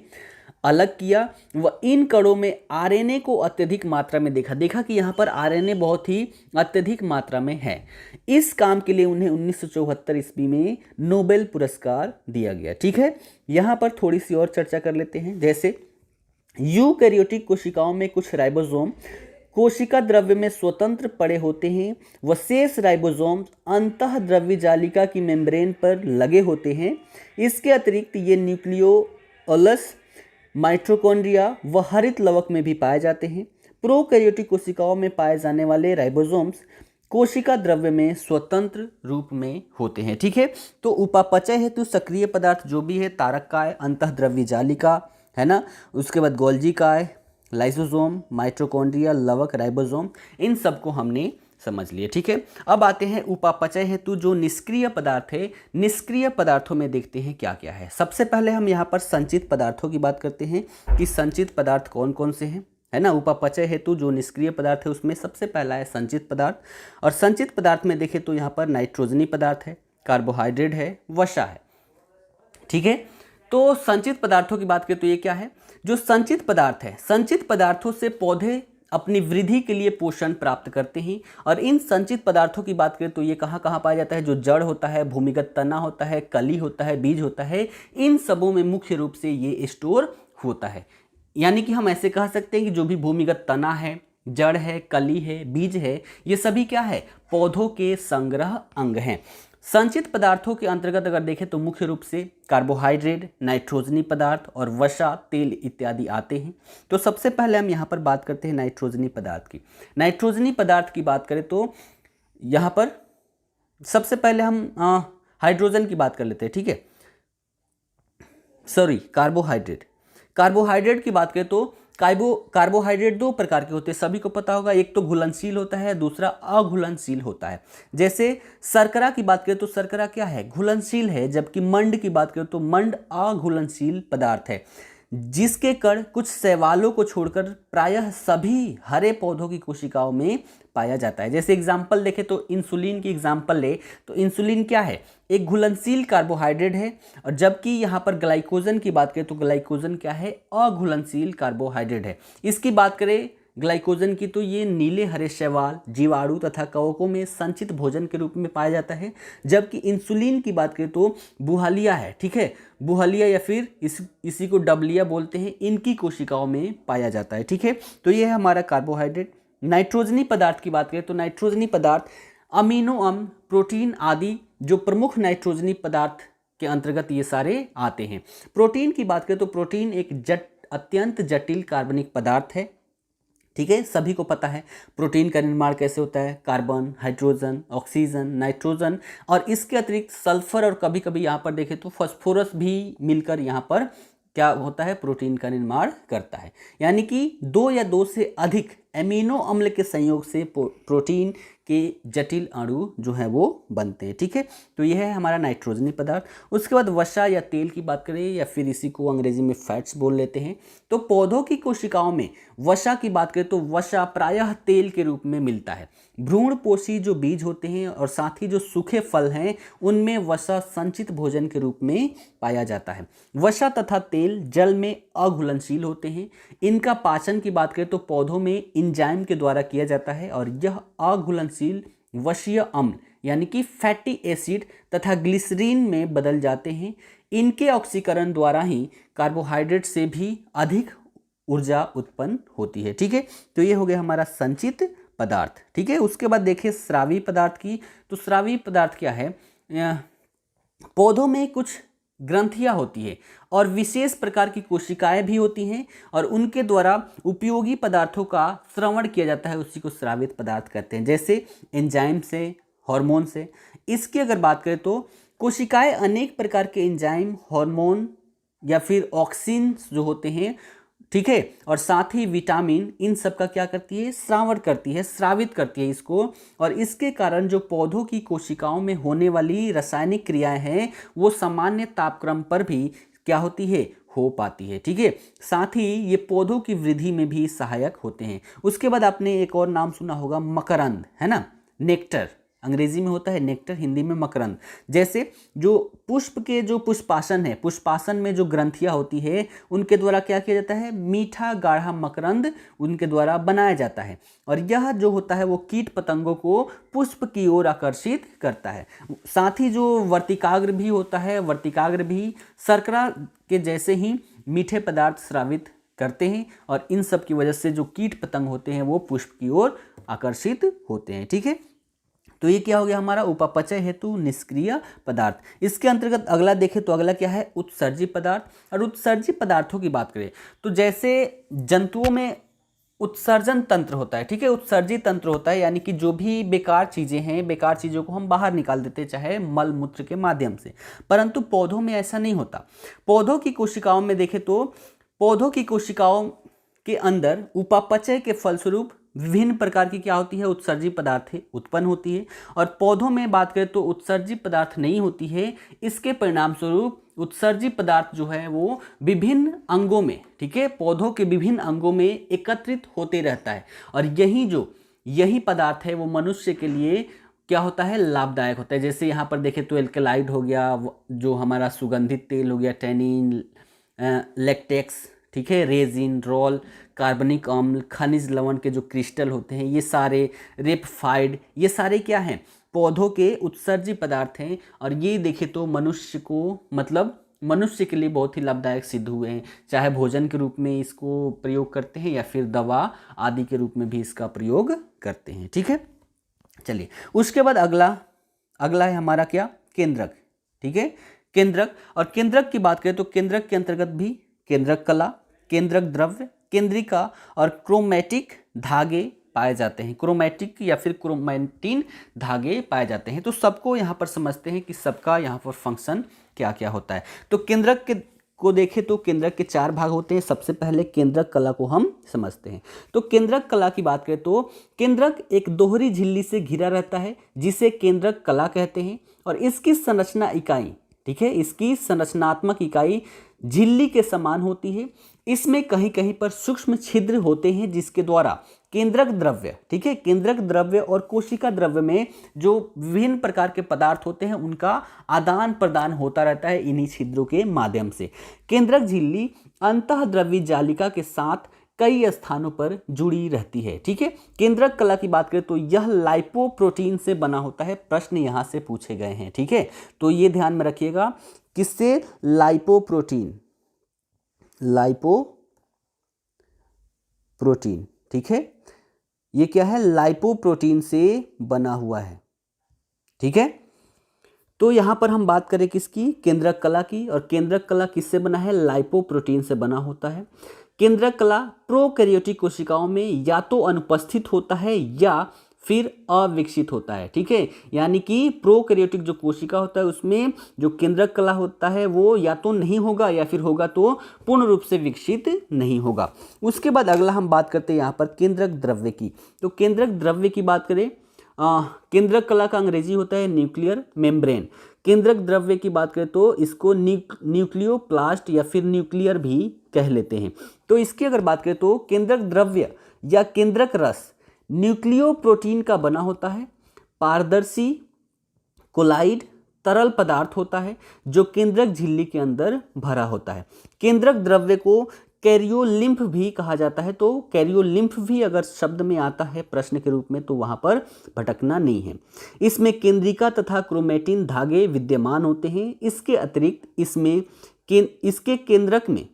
अलग किया व इन कणों में आरएनए को अत्यधिक मात्रा में देखा कि यहाँ पर आरएनए बहुत ही अत्यधिक मात्रा में है। इस काम के लिए उन्हें 1974 ईस्वी में नोबेल पुरस्कार दिया गया। ठीक है, यहाँ पर थोड़ी सी और चर्चा कर लेते हैं। जैसे यूकैरियोटिक कोशिकाओं में कुछ राइबोसोम कोशिका द्रव्य में स्वतंत्र पड़े होते हैं व शेष राइबोसोम अंतः द्रव्य जालिका की मेम्ब्रेन पर लगे होते हैं। इसके अतिरिक्त ये न्यूक्लियोलस, माइटोकॉन्ड्रिया व हरित लवक में भी पाए जाते हैं। प्रोकैरियोटिक कोशिकाओं में पाए जाने वाले राइबोसोम्स कोशिका द्रव्य में स्वतंत्र रूप में होते हैं। ठीक है, तो उपापचय हेतु सक्रिय पदार्थ जो भी है, तारक काय, अंतः द्रव्य जालिका, है ना, उसके बाद गोल्जी काय, लाइसोसोम, माइटोकॉन्ड्रिया, लवक, राइबोसोम, इन सबको हमने समझ लिए। ठीक है, अब आते हैं उपापचय हेतु जो निष्क्रिय पदार्थ है। निष्क्रिय पदार्थों में देखते हैं क्या क्या है। सबसे पहले हम यहाँ पर संचित पदार्थों की बात करते हैं कि संचित पदार्थ कौन कौन से हैं, है ना। उपापचय हेतु जो निष्क्रिय पदार्थ है उसमें सबसे पहला है संचित पदार्थ। और संचित पदार्थ में देखें तो यहाँ पर नाइट्रोजनी पदार्थ है, कार्बोहाइड्रेट है, वसा है। ठीक है, तो संचित पदार्थों की बात करें तो ये क्या है, जो संचित पदार्थ है, संचित पदार्थों से पौधे अपनी वृद्धि के लिए पोषण प्राप्त करते हैं। और इन संचित पदार्थों की बात करें तो ये कहाँ कहाँ पाया जाता है, जो जड़ होता है, भूमिगत तना होता है, कली होता है, बीज होता है, इन सबों में मुख्य रूप से ये स्टोर होता है। यानी कि हम ऐसे कह सकते हैं कि जो भी भूमिगत तना है, जड़ है, कली है, बीज है, ये सभी क्या है, पौधों के संग्रह अंग हैं। संचित पदार्थों के अंतर्गत अगर देखें तो मुख्य रूप से कार्बोहाइड्रेट, नाइट्रोजनी पदार्थ और वसा, तेल इत्यादि आते हैं। तो सबसे पहले हम यहाँ पर बात करते हैं नाइट्रोजनी पदार्थ की। नाइट्रोजनी पदार्थ की बात करें तो यहाँ पर सबसे पहले हम हाइड्रोजन की बात कर लेते हैं। ठीक है, सॉरी, कार्बोहाइड्रेट। कार्बोहाइड्रेट की बात करें तो कार्बोहाइड्रेट दो प्रकार के होते हैं, सभी को पता होगा, एक तो घुलनशील होता है, दूसरा अघुलनशील होता है। जैसे शर्करा की बात करें तो शर्करा क्या है, घुलनशील है, जबकि मंड की बात करें तो मंड अघुलनशील पदार्थ है, जिसके कण कुछ शैवालों को छोड़कर प्रायः सभी हरे पौधों की कोशिकाओं में पाया जाता है। जैसे एग्जाम्पल देखें तो इंसुलिन की एग्जाम्पल ले तो इंसुलिन क्या है, एक घुलनशील कार्बोहाइड्रेट है, और जबकि यहाँ पर ग्लाइकोजन की बात करें तो ग्लाइकोजन क्या है, अघुलनशील कार्बोहाइड्रेट है। इसकी बात करें ग्लाइकोजन की तो ये नीले हरे शैवाल, जीवाणु तथा कवकों में संचित भोजन के रूप में पाया जाता है। जबकि इंसुलिन की बात करें तो बुहालिया है, ठीक है, बुहालिया या फिर इसी को डबलिया बोलते हैं, इनकी कोशिकाओं में पाया जाता है। ठीक है, तो ये है हमारा कार्बोहाइड्रेट। नाइट्रोजनी पदार्थ की बात करें तो नाइट्रोजनी पदार्थ अमीनो अम्ल, प्रोटीन आदि जो प्रमुख नाइट्रोजनी पदार्थ के अंतर्गत ये सारे आते हैं। प्रोटीन की बात करें तो प्रोटीन एक अत्यंत जटिल कार्बनिक पदार्थ है। ठीक है, सभी को पता है प्रोटीन का निर्माण कैसे होता है, कार्बन, हाइड्रोजन, ऑक्सीजन, नाइट्रोजन और इसके अतिरिक्त सल्फर और कभी कभी यहाँ पर देखें तो फास्फोरस भी मिलकर यहाँ पर क्या होता है, प्रोटीन का निर्माण करता है। यानी कि दो या दो से अधिक एमिनो अम्ल के संयोग से प्रोटीन के जटिल अणु जो है वो बनते हैं। ठीक है, तो यह है हमारा नाइट्रोजनी पदार्थ। उसके बाद वसा या तेल की बात करें या फिर इसी को अंग्रेजी में फैट्स बोल लेते हैं। तो पौधों की कोशिकाओं में वसा की बात करें तो वसा प्रायः तेल के रूप में मिलता है। भ्रूणपोषी जो बीज होते हैं और साथ ही जो सूखे फल हैं उनमें वसा संचित भोजन के रूप में पाया जाता है। वसा तथा तेल जल में अघुलनशील होते हैं। इनका पाचन की बात करें तो पौधों में एंजाइम के द्वारा किया जाता है और यह अघुलनशील वसीय अम्ल यानी कि फैटी एसिड तथा ग्लिसरीन में बदल जाते हैं। इनके ऑक्सीकरण द्वारा ही कार्बोहाइड्रेट से भी अधिक ऊर्जा उत्पन्न होती है। ठीक है, तो ये हो गया हमारा संचित पदार्थ। ठीक है, उसके बाद देखिए स्रावी पदार्थ की। तो स्रावी पदार्थ क्या है, पौधों में कुछ ग्रंथियां होती है और विशेष प्रकार की कोशिकाएं भी होती हैं और उनके द्वारा उपयोगी पदार्थों का श्रवण किया जाता है, उसी को स्रावित पदार्थ कहते हैं, जैसे एंजाइम से, हार्मोन से। इसकी अगर बात करें तो कोशिकाएं अनेक प्रकार के एंजाइम, हार्मोन या फिर ऑक्सीन जो होते हैं, ठीक है, और साथ ही विटामिन, इन सब का क्या करती है, श्रावण करती है, स्रावित करती है इसको। और इसके कारण जो पौधों की कोशिकाओं में होने वाली रासायनिक क्रियाएं हैं वो सामान्य तापक्रम पर भी क्या होती है, हो पाती है। ठीक है, साथ ही ये पौधों की वृद्धि में भी सहायक होते हैं। उसके बाद आपने एक और नाम सुना होगा, मकरंद, है ना, नेक्टर, अंग्रेजी में होता है नेक्टर, हिंदी में मकरंद। जैसे जो पुष्प के जो पुष्पासन है, पुष्पासन में जो ग्रंथियां होती है उनके द्वारा क्या किया जाता है, मीठा गाढ़ा मकरंद उनके द्वारा बनाया जाता है और यह जो होता है वो कीट पतंगों को पुष्प की ओर आकर्षित करता है। साथ ही जो वर्तिकाग्र भी होता है, वर्तिकाग्र भी शर्करा के जैसे ही मीठे पदार्थ स्रावित करते हैं और इन सब की वजह से जो कीट पतंग होते हैं वो पुष्प की ओर आकर्षित होते हैं। ठीक है, तो ये क्या हो गया हमारा उपापचय हेतु निष्क्रिय पदार्थ। इसके अंतर्गत अगला देखें तो अगला क्या है, उत्सर्जी पदार्थ। और उत्सर्जी पदार्थों की बात करें तो जैसे जंतुओं में उत्सर्जन तंत्र होता है, ठीक है, उत्सर्जी तंत्र होता है, यानी कि जो भी बेकार चीज़ें हैं, बेकार चीज़ों को हम बाहर निकाल देते, चाहे मल मूत्र के माध्यम से। परंतु पौधों में ऐसा नहीं होता। पौधों की कोशिकाओं में देखें तो पौधों की कोशिकाओं के अंदर उपापचय के फलस्वरूप विभिन्न प्रकार की क्या होती है, उत्सर्जी पदार्थ उत्पन्न होती है। और पौधों में बात करें तो उत्सर्जी पदार्थ नहीं होती है। इसके परिणाम स्वरूप उत्सर्जी पदार्थ जो है वो विभिन्न अंगों में, ठीक है, पौधों के विभिन्न अंगों में एकत्रित होते रहता है और यही पदार्थ है वो मनुष्य के लिए क्या होता है, लाभदायक होता है। जैसे यहाँ पर देखें तो एल्केलाइड हो गया, जो हमारा सुगंधित तेल हो गया, टैनिन, लैक्टेक्स, ठीक है, रेजिन, रोल, कार्बनिक अम्ल, खनिज लवण के जो क्रिस्टल होते हैं, ये सारे, रेपफाइड, ये सारे क्या हैं, पौधों के उत्सर्जी पदार्थ हैं। और ये देखें तो मनुष्य को, मतलब मनुष्य के लिए बहुत ही लाभदायक सिद्ध हुए हैं। चाहे भोजन के रूप में इसको प्रयोग करते हैं या फिर दवा आदि के रूप में भी इसका प्रयोग करते हैं, ठीक है। चलिए, उसके बाद अगला है हमारा क्या, केंद्रक, ठीक है। केंद्रक, और केंद्रक की बात करें तो केंद्रक के अंतर्गत भी केंद्रक कला, केंद्रक द्रव्य, केंद्रिका और क्रोमैटिक धागे पाए जाते हैं। क्रोमैटिक या फिर क्रोमैटिन धागे पाए जाते हैं। तो सबको यहाँ पर समझते हैं कि सबका यहाँ पर फंक्शन क्या क्या होता है। तो केंद्रक को देखें तो केंद्रक के 4 भाग होते हैं। सबसे पहले केंद्रक कला को हम समझते हैं। तो केंद्रक कला की बात करें तो केंद्रक एक दोहरी झिल्ली से घिरा रहता है जिसे केंद्रक कला कहते हैं। और इसकी संरचना इकाई, ठीक है, इसकी संरचनात्मक इकाई झिल्ली के समान होती है। इसमें कहीं कहीं पर सूक्ष्म छिद्र होते हैं जिसके द्वारा केंद्रक द्रव्य, ठीक है, केंद्रक द्रव्य और कोशिका द्रव्य में जो विभिन्न प्रकार के पदार्थ होते हैं उनका आदान प्रदान होता रहता है इन्हीं छिद्रों के माध्यम से। केंद्रक झिल्ली अंतःद्रव्य जालिका के साथ कई स्थानों पर जुड़ी रहती है, ठीक है। केंद्रक कला की बात करें तो यह लाइपोप्रोटीन से बना होता है। प्रश्न यहां से पूछे गए हैं, ठीक है। तो ये ध्यान में रखिएगा, किससे, लाइपोप्रोटीन, लाइपोप्रोटीन, ठीक है। ये क्या है, लाइपोप्रोटीन से बना हुआ है, ठीक है। तो यहां पर हम बात करें किसकी, केंद्रक कला की। और केंद्रक कला किससे बना है, लाइपोप्रोटीन से बना होता है। केंद्रक कला प्रोकैरियोटिक कोशिकाओं में या तो अनुपस्थित होता है या फिर अविकसित होता है, ठीक है। यानी कि प्रोकैरियोटिक जो कोशिका होता है उसमें जो केंद्रक कला होता है वो या तो नहीं होगा या फिर होगा तो पूर्ण रूप से विकसित नहीं होगा। उसके बाद अगला हम बात करते हैं यहाँ पर केंद्रक द्रव्य की। तो केंद्रक द्रव्य की बात करें, केंद्रक कला का अंग्रेजी होता है न्यूक्लियर मेम्ब्रेन। केंद्रक द्रव्य की बात करें तो इसको न्यूक्लियोप्लास्ट या फिर न्यूक्लियर भी कह लेते हैं। तो इसकी अगर बात करें तो केंद्रक द्रव्य या केंद्रक रस न्यूक्लियोप्रोटीन का बना होता है। पारदर्शी कोलाइड तरल पदार्थ होता है जो केंद्रक झिल्ली के अंदर भरा होता है। केंद्रक द्रव्य को कैरियोलिम्फ भी कहा जाता है। तो कैरियोलिम्फ भी अगर शब्द में आता है प्रश्न के रूप में तो वहां पर भटकना नहीं है। इसमें केंद्रिका तथा क्रोमैटिन धागे विद्यमान होते हैं। इसके अतिरिक्त इसके केंद्रक में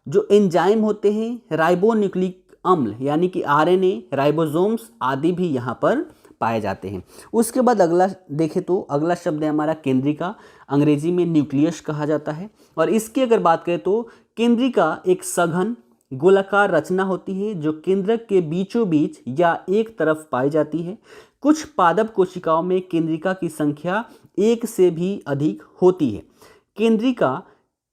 जो एंजाइम होते हैं, राइबोन्यूक्लिक अम्ल यानी कि आरएनए, राइबोसोम्स आदि भी यहाँ पर पाए जाते हैं। उसके बाद अगला देखें तो अगला शब्द है हमारा केंद्रिका, अंग्रेजी में न्यूक्लियस कहा जाता है। और इसकी अगर बात करें तो केंद्रिका एक सघन गोलाकार रचना होती है जो केंद्रक के बीचों बीच या एक तरफ पाई जाती है। कुछ पादप कोशिकाओं में केंद्रिका की संख्या 1 से भी अधिक होती है। केंद्रिका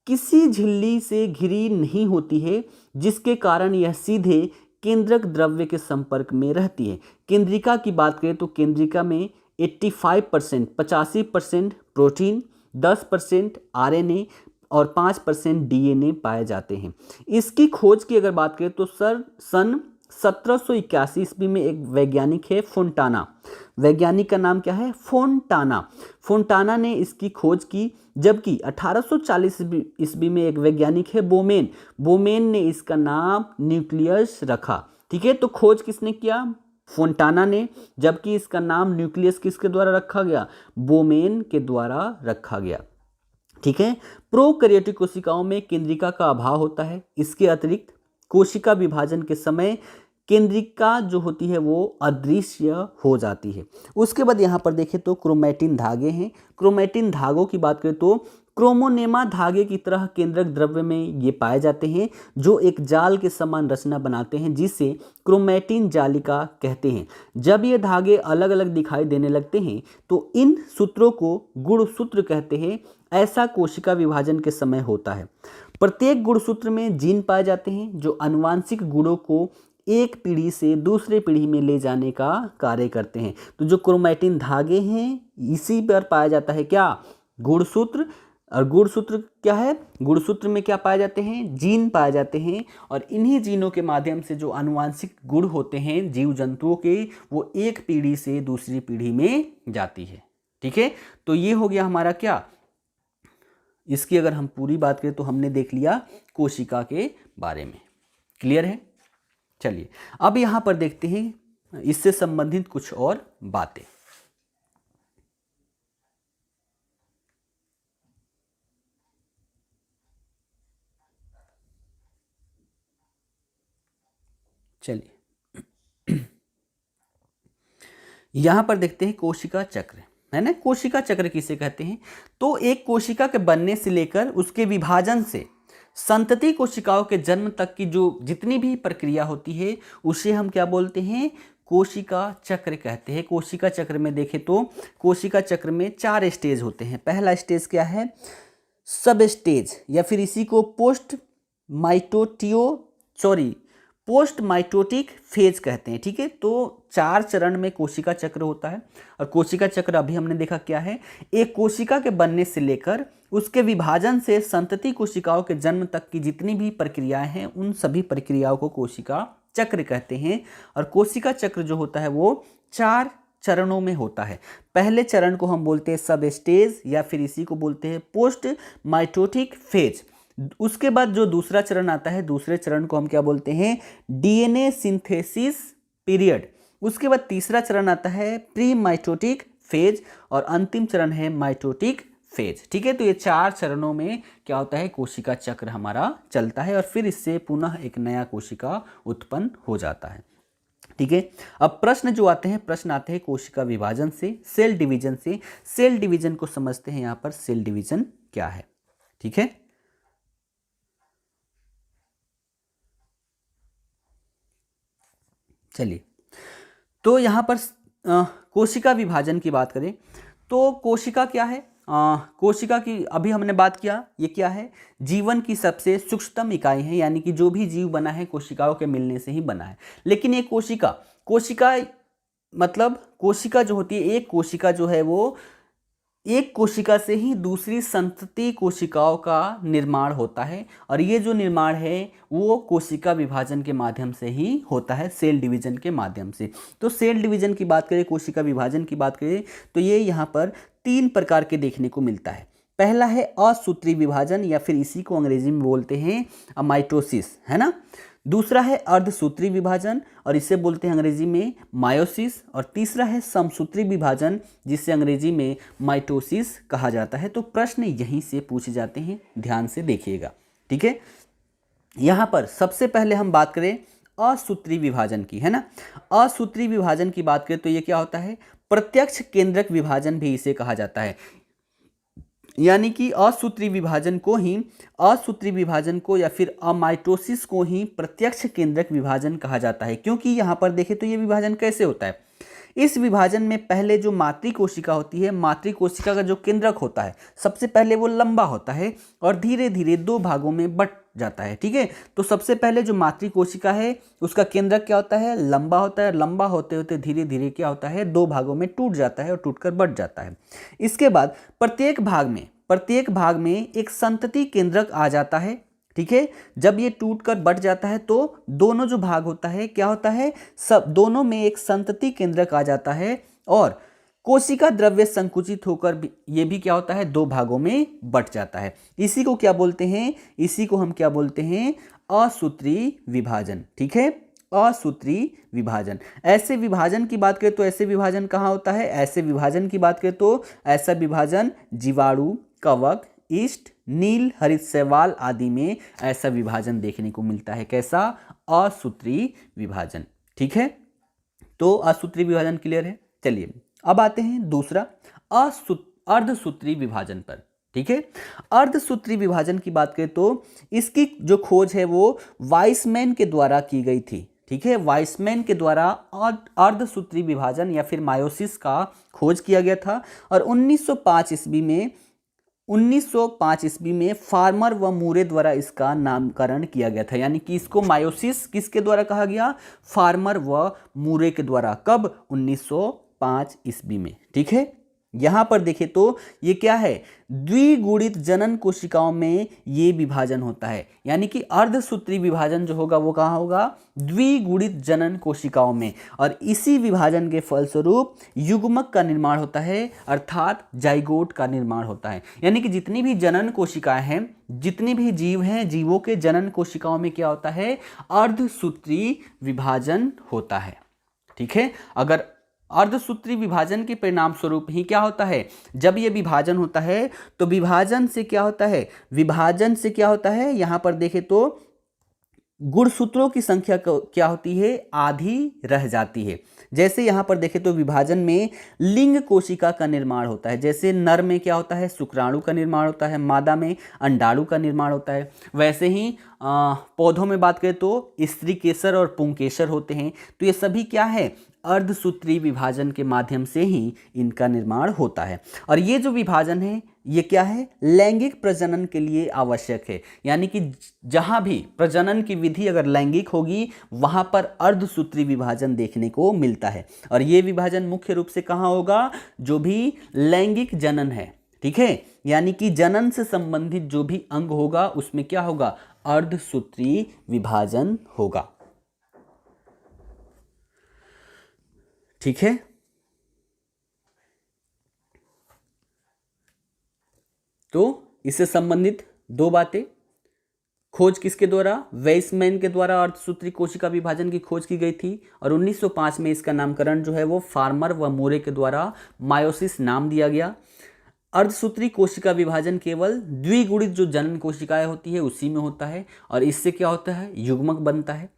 किसी झिल्ली से घिरी नहीं होती है जिसके कारण यह सीधे केंद्रक द्रव्य के संपर्क में रहती है। केंद्रिका की बात करें तो केंद्रिका में 85% प्रोटीन, 10% आरएनए और 5% डीएनए पाए जाते हैं। इसकी खोज की अगर बात करें तो सन 1781 ईस्वी में एक वैज्ञानिक है फोंटाना। वैज्ञानिक का नाम क्या है, फोंटाना। फोंटाना ने इसकी खोज की। जबकि 1840 ईस्वी में एक वैज्ञानिक है बोमेन ने इसका नाम न्यूक्लियस रखा, ठीक है। तो खोज किसने किया, फोंटाना ने, जबकि इसका नाम न्यूक्लियस किसके द्वारा रखा गया, बोमेन के द्वारा रखा गया, ठीक है। प्रोकैरियोटिक कोशिकाओं में केंद्रिका का अभाव होता है। इसके अतिरिक्त कोशिका विभाजन के समय केंद्रिका जो होती है वो अदृश्य हो जाती है। उसके बाद यहाँ पर देखें तो क्रोमैटिन धागे हैं। क्रोमैटिन धागों की बात करें तो क्रोमोनेमा धागे की तरह केंद्रक द्रव्य में ये पाए जाते हैं जो एक जाल के समान रचना बनाते हैं जिसे क्रोमैटिन जालिका कहते हैं। जब ये धागे अलग अलग दिखाई देने लगते हैं तो इन सूत्रों को गुणसूत्र कहते हैं। ऐसा कोशिका विभाजन के समय होता है। प्रत्येक गुणसूत्र में जीन पाए जाते हैं जो आनुवांशिक गुणों को एक पीढ़ी से दूसरे पीढ़ी में ले जाने का कार्य करते हैं। तो जो क्रोमैटिन धागे हैं इसी पर पाया जाता है क्या, गुणसूत्र। और गुणसूत्र क्या है? गुणसूत्र में क्या पाए जाते हैं? जीन पाए जाते हैं, और इन्हीं जीनों के माध्यम से जो आनुवांशिक गुण होते हैं जीव जंतुओं के, वो एक पीढ़ी से दूसरी पीढ़ी में जाती है। ठीक है, तो ये हो गया हमारा क्या, इसकी अगर हम पूरी बात करें तो हमने देख लिया कोशिका के बारे में। क्लियर है? चलिए अब यहां पर देखते हैं इससे संबंधित कुछ और बातें। चलिए यहां पर देखते हैं कोशिका चक्र, है ना। कोशिका चक्र किसे कहते हैं? तो एक कोशिका के बनने से लेकर उसके विभाजन से संतति कोशिकाओं के जन्म तक की जो जितनी भी प्रक्रिया होती है उसे हम क्या बोलते हैं? कोशिका चक्र कहते हैं। कोशिका चक्र में देखें तो कोशिका चक्र में 4 स्टेज होते हैं। पहला स्टेज क्या है? सब स्टेज, या फिर इसी को पोस्ट माइटोटिक फेज कहते हैं। ठीक है, तो 4 चरण में कोशिका चक्र होता है। और कोशिका चक्र अभी हमने देखा क्या है, एक कोशिका के बनने से लेकर उसके विभाजन से संतति कोशिकाओं के जन्म तक की जितनी भी प्रक्रियाएं हैं उन सभी प्रक्रियाओं को कोशिका चक्र कहते हैं। और कोशिका चक्र जो होता है वो 4 चरणों में होता है। पहले चरण को हम बोलते हैं सब स्टेज, या फिर इसी को बोलते हैं पोस्ट माइटोटिक फेज। उसके बाद जो दूसरा चरण आता है, दूसरे चरण को हम क्या बोलते हैं? DNA synthesis period. उसके बाद तीसरा चरण आता है प्री माइटोटिक फेज, और अंतिम चरण है माइटोटिक फेज। ठीक है, तो ये 4 चरणों में क्या होता है? कोशिका चक्र हमारा चलता है, और फिर इससे पुनः एक नया कोशिका उत्पन्न हो जाता है। ठीक है, अब प्रश्न जो आते हैं, प्रश्न आते हैं कोशिका विभाजन से, सेल डिवीजन से। सेल डिवीजन को समझते हैं। यहां पर सेल डिवीजन क्या है? ठीक है, चलिए तो यहां पर कोशिका विभाजन की बात करें तो कोशिका क्या है? कोशिका की अभी हमने बात किया, ये क्या है? जीवन की सबसे सूक्ष्मतम इकाई है, यानी कि जो भी जीव बना है कोशिकाओं के मिलने से ही बना है। लेकिन ये कोशिका मतलब कोशिका जो होती है, एक कोशिका जो है वो एक कोशिका से ही दूसरी संतति कोशिकाओं का निर्माण होता है, और ये जो निर्माण है वो कोशिका विभाजन के माध्यम से ही होता है, सेल डिवीजन के माध्यम से। तो सेल डिवीजन की बात करें, कोशिका विभाजन की बात करें तो ये यहाँ पर 3 प्रकार के देखने को मिलता है। पहला है असूत्री विभाजन, या फिर इसी को अंग्रेजी में बोलते हैं माइटोसिस, है ना। दूसरा है अर्धसूत्री विभाजन, और इसे बोलते हैं अंग्रेजी में मायोसिस। और तीसरा है समसूत्री विभाजन, जिसे अंग्रेजी में माइटोसिस कहा जाता है। तो प्रश्न यहीं से पूछे जाते हैं, ध्यान से देखिएगा। ठीक है, यहाँ पर सबसे पहले हम बात करें असूत्री विभाजन की, है ना। असूत्री विभाजन की बात करें तो ये क्या होता है? प्रत्यक्ष केंद्रक विभाजन भी इसे कहा जाता है, यानी कि असूत्री विभाजन को या फिर अमाइटोसिस को ही प्रत्यक्ष केंद्रक विभाजन कहा जाता है। क्योंकि यहाँ पर देखें तो ये विभाजन कैसे होता है? इस विभाजन में पहले जो मातृ कोशिका होती है, मातृ कोशिका का जो केंद्रक होता है सबसे पहले वो लंबा होता है और धीरे धीरे 2 भागों में बंट जाता है। ठीक है, तो सबसे पहले जो मातृ कोशिका है उसका केंद्रक क्या होता है? लंबा होता है। लंबा होते होते धीरे धीरे क्या होता है? 2 भागों में टूट जाता है और टूटकर बंट जाता है। इसके बाद प्रत्येक भाग में एक संतति केंद्रक आ जाता है। ठीक है, जब ये टूटकर बट जाता है तो दोनों जो भाग होता है क्या होता है? सब दोनों में एक संतति केंद्रक आ जाता है, और कोशिका द्रव्य संकुचित होकर ये भी क्या होता है? 2 भागों में बट जाता है। इसी को क्या बोलते हैं? इसी को हम क्या बोलते हैं? असूत्री विभाजन। ठीक है, असूत्री विभाजन। ऐसे विभाजन की बात करें तो ऐसे विभाजन कहाँ होता है? ऐसे विभाजन की बात करें तो ऐसा विभाजन जीवाणु, कवक, ईस्ट, नील, हरित शैवाल आदि में ऐसा विभाजन देखने को मिलता है। कैसा? असूत्री विभाजन। ठीक है, तो असूत्री विभाजन क्लियर है। चलिए अब आते हैं दूसरा अर्धसूत्री विभाजन पर। ठीक है, अर्धसूत्री विभाजन की बात करें तो इसकी जो खोज है वो वाइसमैन के द्वारा की गई थी। ठीक है, वाइसमैन के द्वारा अर्धसूत्री विभाजन या फिर मायोसिस का खोज किया गया था, और 1905 ईस्वी में फार्मर व मूरे द्वारा इसका नामकरण किया गया था। यानी कि इसको मायोसिस किसके द्वारा कहा गया? फार्मर व मूरे के द्वारा। कब? 1905 ईस्वी में। ठीक है, यहां पर देखें तो ये क्या है, द्विगुणित जनन कोशिकाओं में ये विभाजन होता है, यानी कि अर्धसूत्री विभाजन जो होगा वो कहाँ होगा, द्विगुणित जनन कोशिकाओं में। और इसी विभाजन के फलस्वरूप युग्मक का निर्माण होता है, अर्थात जाइगोट का निर्माण होता है। यानी कि जितनी भी जनन कोशिकाएं हैं, जितने भी जीव हैं, जीवों के जनन कोशिकाओं में क्या होता है, अर्धसूत्री विभाजन होता है। ठीक है, अगर अर्धसूत्री विभाजन के परिणाम स्वरूप ही क्या होता है, जब ये विभाजन होता है तो विभाजन से क्या होता है, विभाजन से क्या होता है, यहां पर देखें तो गुणसूत्रों की संख्या क्या होती है, आधी रह जाती है। जैसे यहां पर देखें तो विभाजन में लिंग कोशिका का निर्माण होता है। जैसे नर में क्या होता है, शुक्राणु का निर्माण होता है, मादा में अंडाणु का निर्माण होता है। वैसे ही पौधों में बात करें तो स्त्री केसर और पुंकेसर होते हैं। तो ये सभी क्या है, अर्धसूत्री विभाजन के माध्यम से ही इनका निर्माण होता है। और ये जो विभाजन है ये क्या है, लैंगिक प्रजनन के लिए आवश्यक है। यानी कि जहां भी प्रजनन की विधि अगर लैंगिक होगी वहां पर अर्धसूत्री विभाजन देखने को मिलता है। और ये विभाजन मुख्य रूप से कहां होगा, जो भी लैंगिक जनन है। ठीक है, यानी कि जनन से संबंधित जो भी अंग होगा उसमें क्या होगा, अर्धसूत्री विभाजन होगा। ठीक है, तो इससे संबंधित दो बातें, खोज किसके द्वारा, वेइसमैन के द्वारा अर्धसूत्री कोशिका विभाजन की खोज की गई थी। और 1905 में इसका नामकरण जो है वो फार्मर व मोरे के द्वारा मायोसिस नाम दिया गया। अर्धसूत्री कोशिका विभाजन केवल द्विगुणित जो जनन कोशिकाएं होती है उसी में होता है, और इससे क्या होता है, युग्मक बनता है।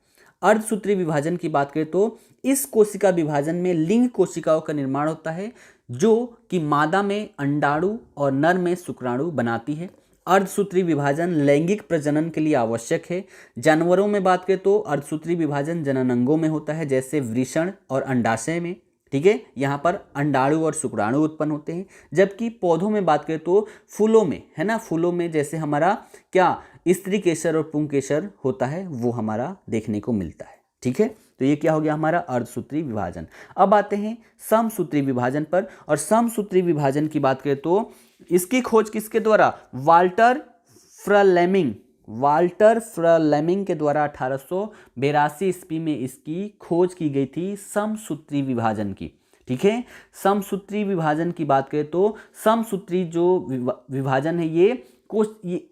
अर्धसूत्री विभाजन की बात करें तो इस कोशिका विभाजन में लिंग कोशिकाओं का निर्माण होता है, जो कि मादा में अंडाणु और नर में शुक्राणु बनाती है। अर्धसूत्री विभाजन लैंगिक प्रजनन के लिए आवश्यक है। जानवरों में बात करें तो अर्धसूत्री विभाजन जननांगों में होता है, जैसे वृषण और अंडाशय में। ठीक है, यहाँ पर अंडाणु और शुक्राणु उत्पन्न होते हैं। जबकि पौधों में बात करें तो फूलों में, है ना, फूलों में जैसे हमारा क्या स्त्री केसर और पुंकेसर होता है वो हमारा देखने को मिलता है। ठीक है, तो ये क्या हो गया हमारा अर्धसूत्री विभाजन। अब आते हैं समसूत्री विभाजन पर। और समसूत्री विभाजन की बात करें तो इसकी खोज किसके द्वारा, वाल्टर फ्रलेमिंग के द्वारा 1882 ईस्वी में इसकी खोज की गई थी, समसूत्री विभाजन की। ठीक है, समसूत्री विभाजन की बात करें तो समसूत्री जो विभाजन है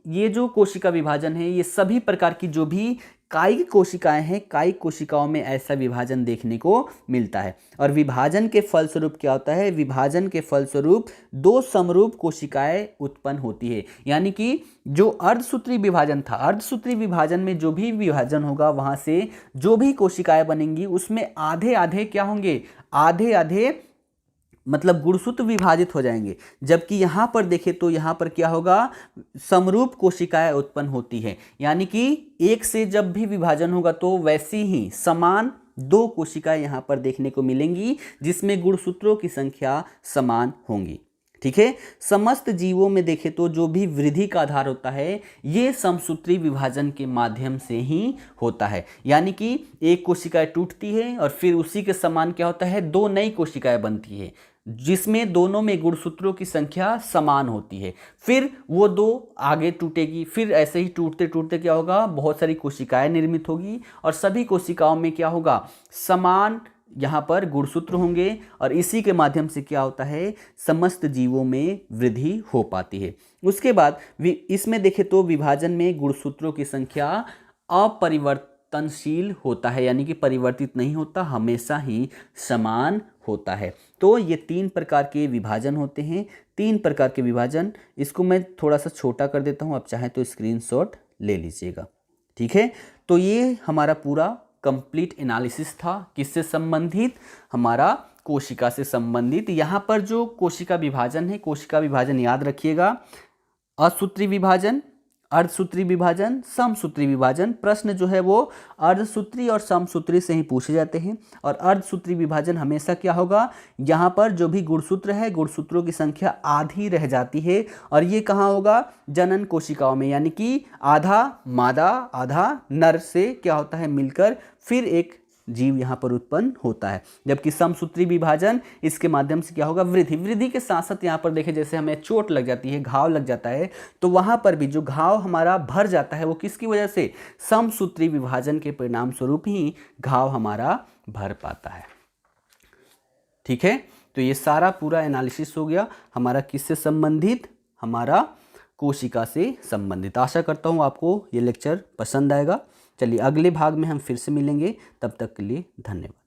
ये जो कोशिका विभाजन है ये सभी प्रकार की जो भी कायिक कोशिकाएं हैं, कायिक कोशिकाओं में ऐसा विभाजन देखने को मिलता है। और विभाजन के फलस्वरूप क्या होता है, विभाजन के फलस्वरूप दो समरूप कोशिकाएं उत्पन्न होती है। यानी कि जो अर्धसूत्री विभाजन था, अर्धसूत्री विभाजन में जो भी विभाजन होगा वहां से जो भी कोशिकाएं बनेंगी उसमें आधे आधे क्या होंगे, आधे आधे मतलब गुणसूत्र विभाजित हो जाएंगे। जबकि यहाँ पर देखें तो यहाँ पर क्या होगा, समरूप कोशिकाएं उत्पन्न होती है। यानी कि एक से जब भी विभाजन होगा तो वैसी ही समान दो कोशिकाएं यहाँ पर देखने को मिलेंगी, जिसमें गुणसूत्रों की संख्या समान होंगी। ठीक है, समस्त जीवों में देखें तो जो भी वृद्धि का आधार होता है ये समसूत्री विभाजन के माध्यम से ही होता है। यानी कि एक कोशिका टूटती है और फिर उसी के समान क्या होता है, दो नई कोशिकाएं बनती है, जिसमें दोनों में गुणसूत्रों की संख्या समान होती है। फिर वो दो आगे टूटेगी, फिर ऐसे ही टूटते टूटते क्या होगा, बहुत सारी कोशिकाएं निर्मित होगी और सभी कोशिकाओं में क्या होगा, समान यहाँ पर गुणसूत्र होंगे। और इसी के माध्यम से क्या होता है, समस्त जीवों में वृद्धि हो पाती है। उसके बाद इसमें देखें तो विभाजन में गुणसूत्रों की संख्या अपरिवर्तनशील होता है, यानी कि परिवर्तित नहीं होता, हमेशा ही समान होता है। तो ये तीन प्रकार के विभाजन होते हैं, तीन प्रकार के विभाजन। इसको मैं थोड़ा सा छोटा कर देता हूँ, आप चाहें तो स्क्रीनशॉट ले लीजिएगा। ठीक है, तो ये हमारा पूरा कंप्लीट एनालिसिस था, किससे संबंधित, हमारा कोशिका से संबंधित। यहाँ पर जो कोशिका विभाजन है, कोशिका विभाजन याद रखिएगा, असूत्री विभाजन, अर्धसूत्री विभाजन, समसूत्री विभाजन। प्रश्न जो है वो अर्धसूत्री और समसूत्री से ही पूछे जाते हैं। और अर्धसूत्री विभाजन हमेशा क्या होगा, यहाँ पर जो भी गुणसूत्र है, गुणसूत्रों की संख्या आधी रह जाती है। और ये कहाँ होगा, जनन कोशिकाओं में, यानी कि आधा मादा आधा नर से क्या होता है मिलकर फिर एक जीव यहाँ पर उत्पन्न होता है। जबकि समसूत्री विभाजन इसके माध्यम से क्या होगा, वृद्धि। वृद्धि के साथ साथ यहाँ पर देखें, जैसे हमें चोट लग जाती है, घाव लग जाता है, तो वहाँ पर भी जो घाव हमारा भर जाता है वो किसकी वजह से, समसूत्री विभाजन के परिणाम स्वरूप ही घाव हमारा भर पाता है। ठीक है, तो ये सारा पूरा एनालिसिस हो गया हमारा किससे संबंधित, हमारा कोशिका से संबंधित। आशा करता हूँ आपको ये लेक्चर पसंद आएगा। चलिए अगले भाग में हम फिर से मिलेंगे, तब तक के लिए धन्यवाद।